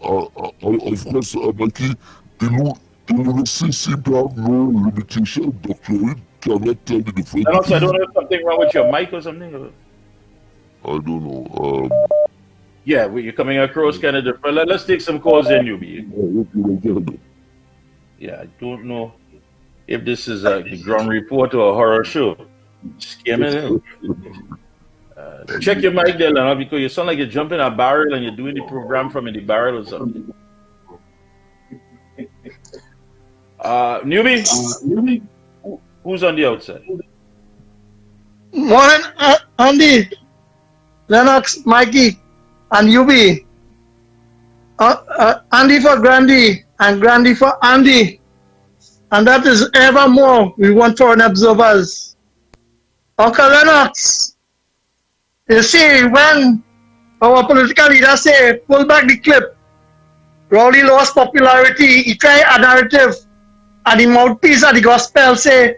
Of course, Mikey, the seem to have no limitation. Dr. Reed cannot tell the difference. I don't know if something wrong with your mic or something. I don't know. Yeah, you're coming across kind of different. Let's take some calls in, UB. Yeah, I don't know if this is a ground report or a horror show. Scamming. Check your mic there, Leonard, because you sound like you're jumping a barrel and you're doing the program from in the barrel or something. Newbie, who's on the outside? Morning, Andy, Lennox, Mikey, and UB. Andy for Grandy and Grandy for Andy. And that is evermore we want foreign observers. Uncle Lennox, you see, when our political leaders say, pull back the clip, Rowley lost popularity, he tried a narrative, and the mouthpiece of the gospel say,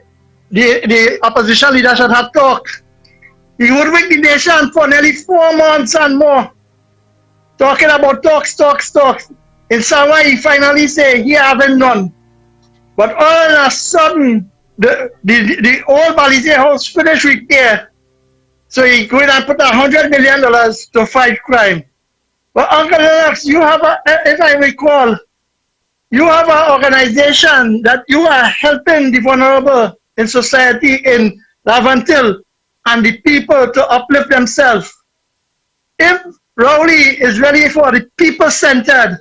the opposition leader should have talk. He would wake the nation for nearly 4 months and more. talking about talks. In some way, he finally say he haven't none. But all of a sudden, the old Balizé house finished repair. So he going and put $100 million to fight crime. But Uncle Lennox, you have if I recall, you have an organization that you are helping the vulnerable in society in Laventille and the people to uplift themselves. If Rowley is ready for the people-centered,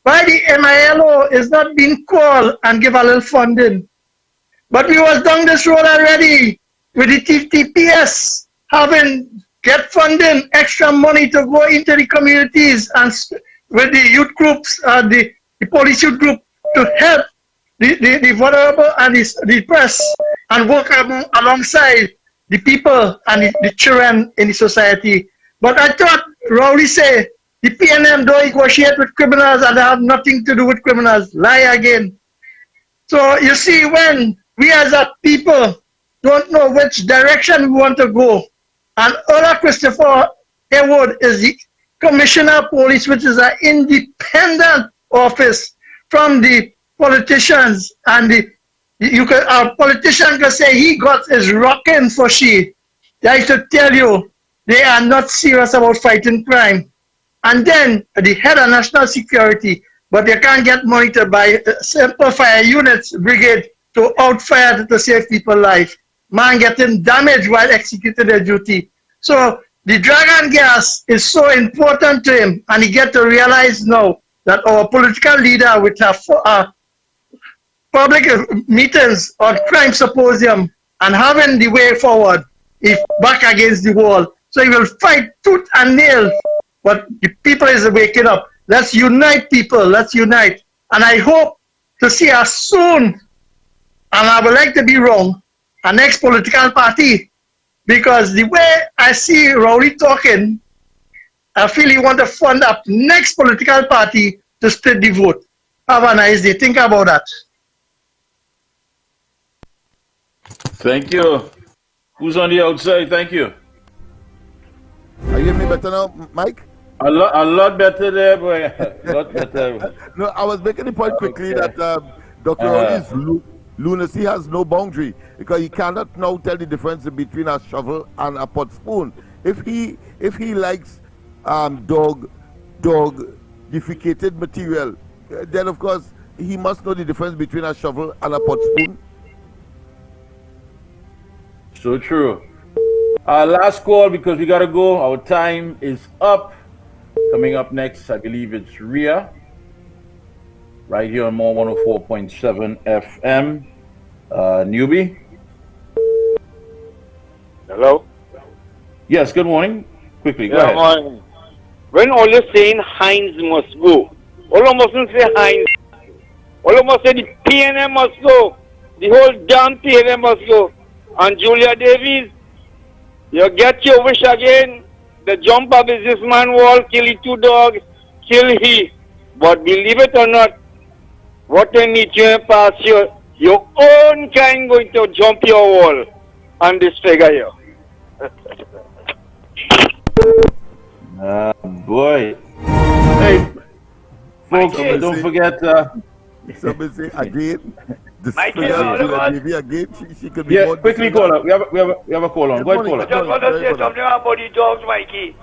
why the MILO is not being called and give a little funding? But we was down this road already with the TPS having get funding, extra money to go into the communities and with the youth groups, the police youth group to help the vulnerable and the press and work alongside the people and the children in the society. But I thought Rowley say the PNM don't negotiate with criminals and they have nothing to do with criminals. Lie again. So you see, when we as a people don't know which direction we want to go, and Ola Christopher Haywood is the Commissioner of Police, which is an independent office from the politicians, and a politician can say he got his rocking for she. I should tell you, they are not serious about fighting crime. And then the head of national security, but they can't get money to buy simple fire units brigade to outfire to save people's life. Man getting damaged while executing their duty. So the dragon gas is so important to him, and he get to realize now that our political leader with a public meetings on crime symposium and having the way forward is back against the wall. So he will fight tooth and nail, but the people is waking up. Let's unite, people. Let's unite. And I hope to see us soon, and I would like to be wrong, a next political party, because the way I see Rowley talking, I feel he want to fund up next political party to split the vote. Have a nice day. Think about that. Thank you. Who's on the outside? Thank you. Are you hearing me better now, Mike? A lot better there, boy. A lot better. No, I was making the point quickly that Dr. Rowley's lunacy has no boundary, because he cannot now tell the difference between a shovel and a pot spoon. If he likes dog defecated material, then of course he must know the difference between a shovel and a pot spoon. So true. Last call, because we gotta go. Our time is up. Coming up next, I believe it's Ria, right here on More 104.7 FM. Newbie. Hello? Yes, good morning. Quickly, go Yeah, ahead. morning. When all you're saying Hines must go, all of mustn't say Hines. All of must say the PNM must go. The whole damn PNM must go. And Julia Davies, you get your wish again. The jump a businessman wall, kill the two dogs, kill he. But believe it or not, what they need to pass your own kind going to jump your wall and disfigure you. Boy. Hey, folks, don't forget. Somebody say again. Mikey, she could be Yeah, more quickly call up. We have a call on. Go ahead, call I up. just want to say something about the dogs, Mikey.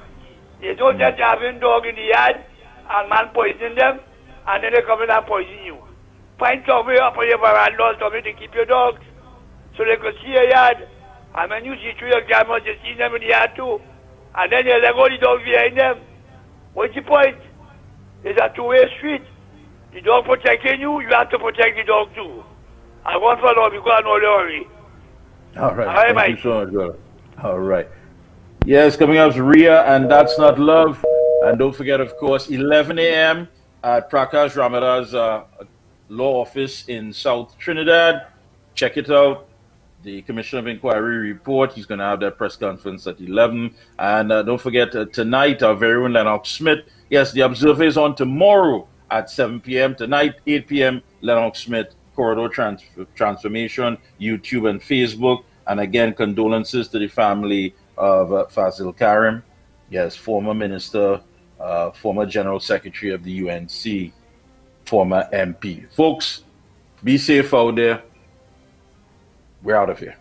They don't just having dog in the yard and man poison them, and then they come in and poison you. Find somewhere up on your veranda, somewhere to keep your dogs, so they could see your yard. And when you see through your cameras, you see them in the yard too. And then you let go the dogs behind them. What's the point? It's a two-way street. The dog protecting you, you have to protect the dog too. I want for now because I know the hurry. All right. All right, Thank Mike. you so much, brother. All right. Yes, coming up is Ria, and That's Not Love. And don't forget, of course, 11 a.m. at Prakash Ramada's law office in South Trinidad. Check it out. The Commission of Inquiry report. He's going to have that press conference at 11. And don't forget, tonight, our very own Lennox Smith. Yes, the Observer is on tomorrow at 7 p.m. Tonight, 8 p.m., Lennox Smith, Corridor Transformation, YouTube and Facebook. And again, condolences to the family of Fazil Karim. Yes, former minister former General Secretary of the UNC, former MP. Folks, be safe out there. We're out of here.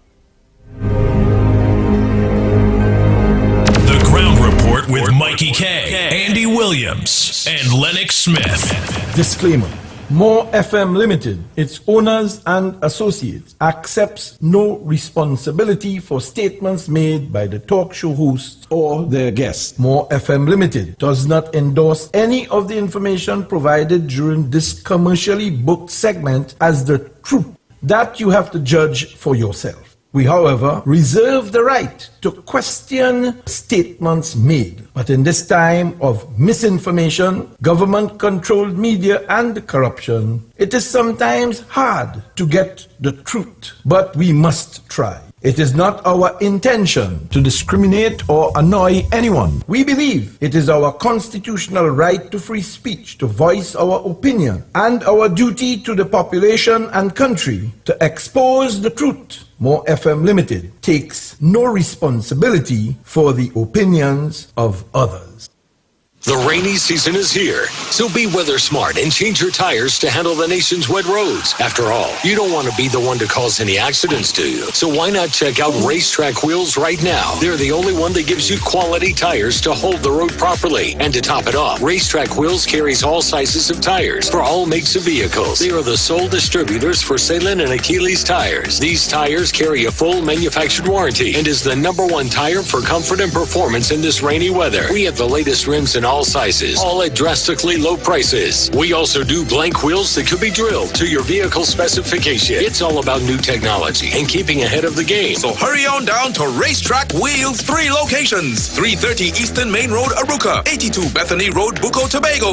The Ground Report with Mikey K, Andy Williams, and Lennox Smith. Disclaimer. More FM Limited, its owners and associates, accepts no responsibility for statements made by the talk show hosts or their guests. More FM Limited does not endorse any of the information provided during this commercially booked segment as the truth. That you have to judge for yourself. We, however, reserve the right to question statements made. But in this time of misinformation, government-controlled media, and corruption, it is sometimes hard to get the truth. But we must try. It is not our intention to discriminate or annoy anyone. We believe it is our constitutional right to free speech, to voice our opinion, and our duty to the population and country to expose the truth. More FM Limited takes no responsibility for the opinions of others. The rainy season is here, so be weather smart and change your tires to handle the nation's wet roads. After all, you don't want to be the one to cause any accidents, do you? So why not check out Racetrack Wheels right now? They're the only one that gives you quality tires to hold the road properly. And to top it off, Racetrack Wheels carries all sizes of tires for all makes of vehicles. They are the sole distributors for Salem and Achilles tires. These tires carry a full manufactured warranty and is the #1 tire for comfort and performance in this rainy weather. We have the latest rims in all sizes, all at drastically low prices. We also do blank wheels that could be drilled to your vehicle specification. It's all about new technology and keeping ahead of the game. So hurry on down to Racetrack Wheels, 3 locations: 330 Eastern Main Road, Arouca, 82 Bethany Road, Bucco, Tobago.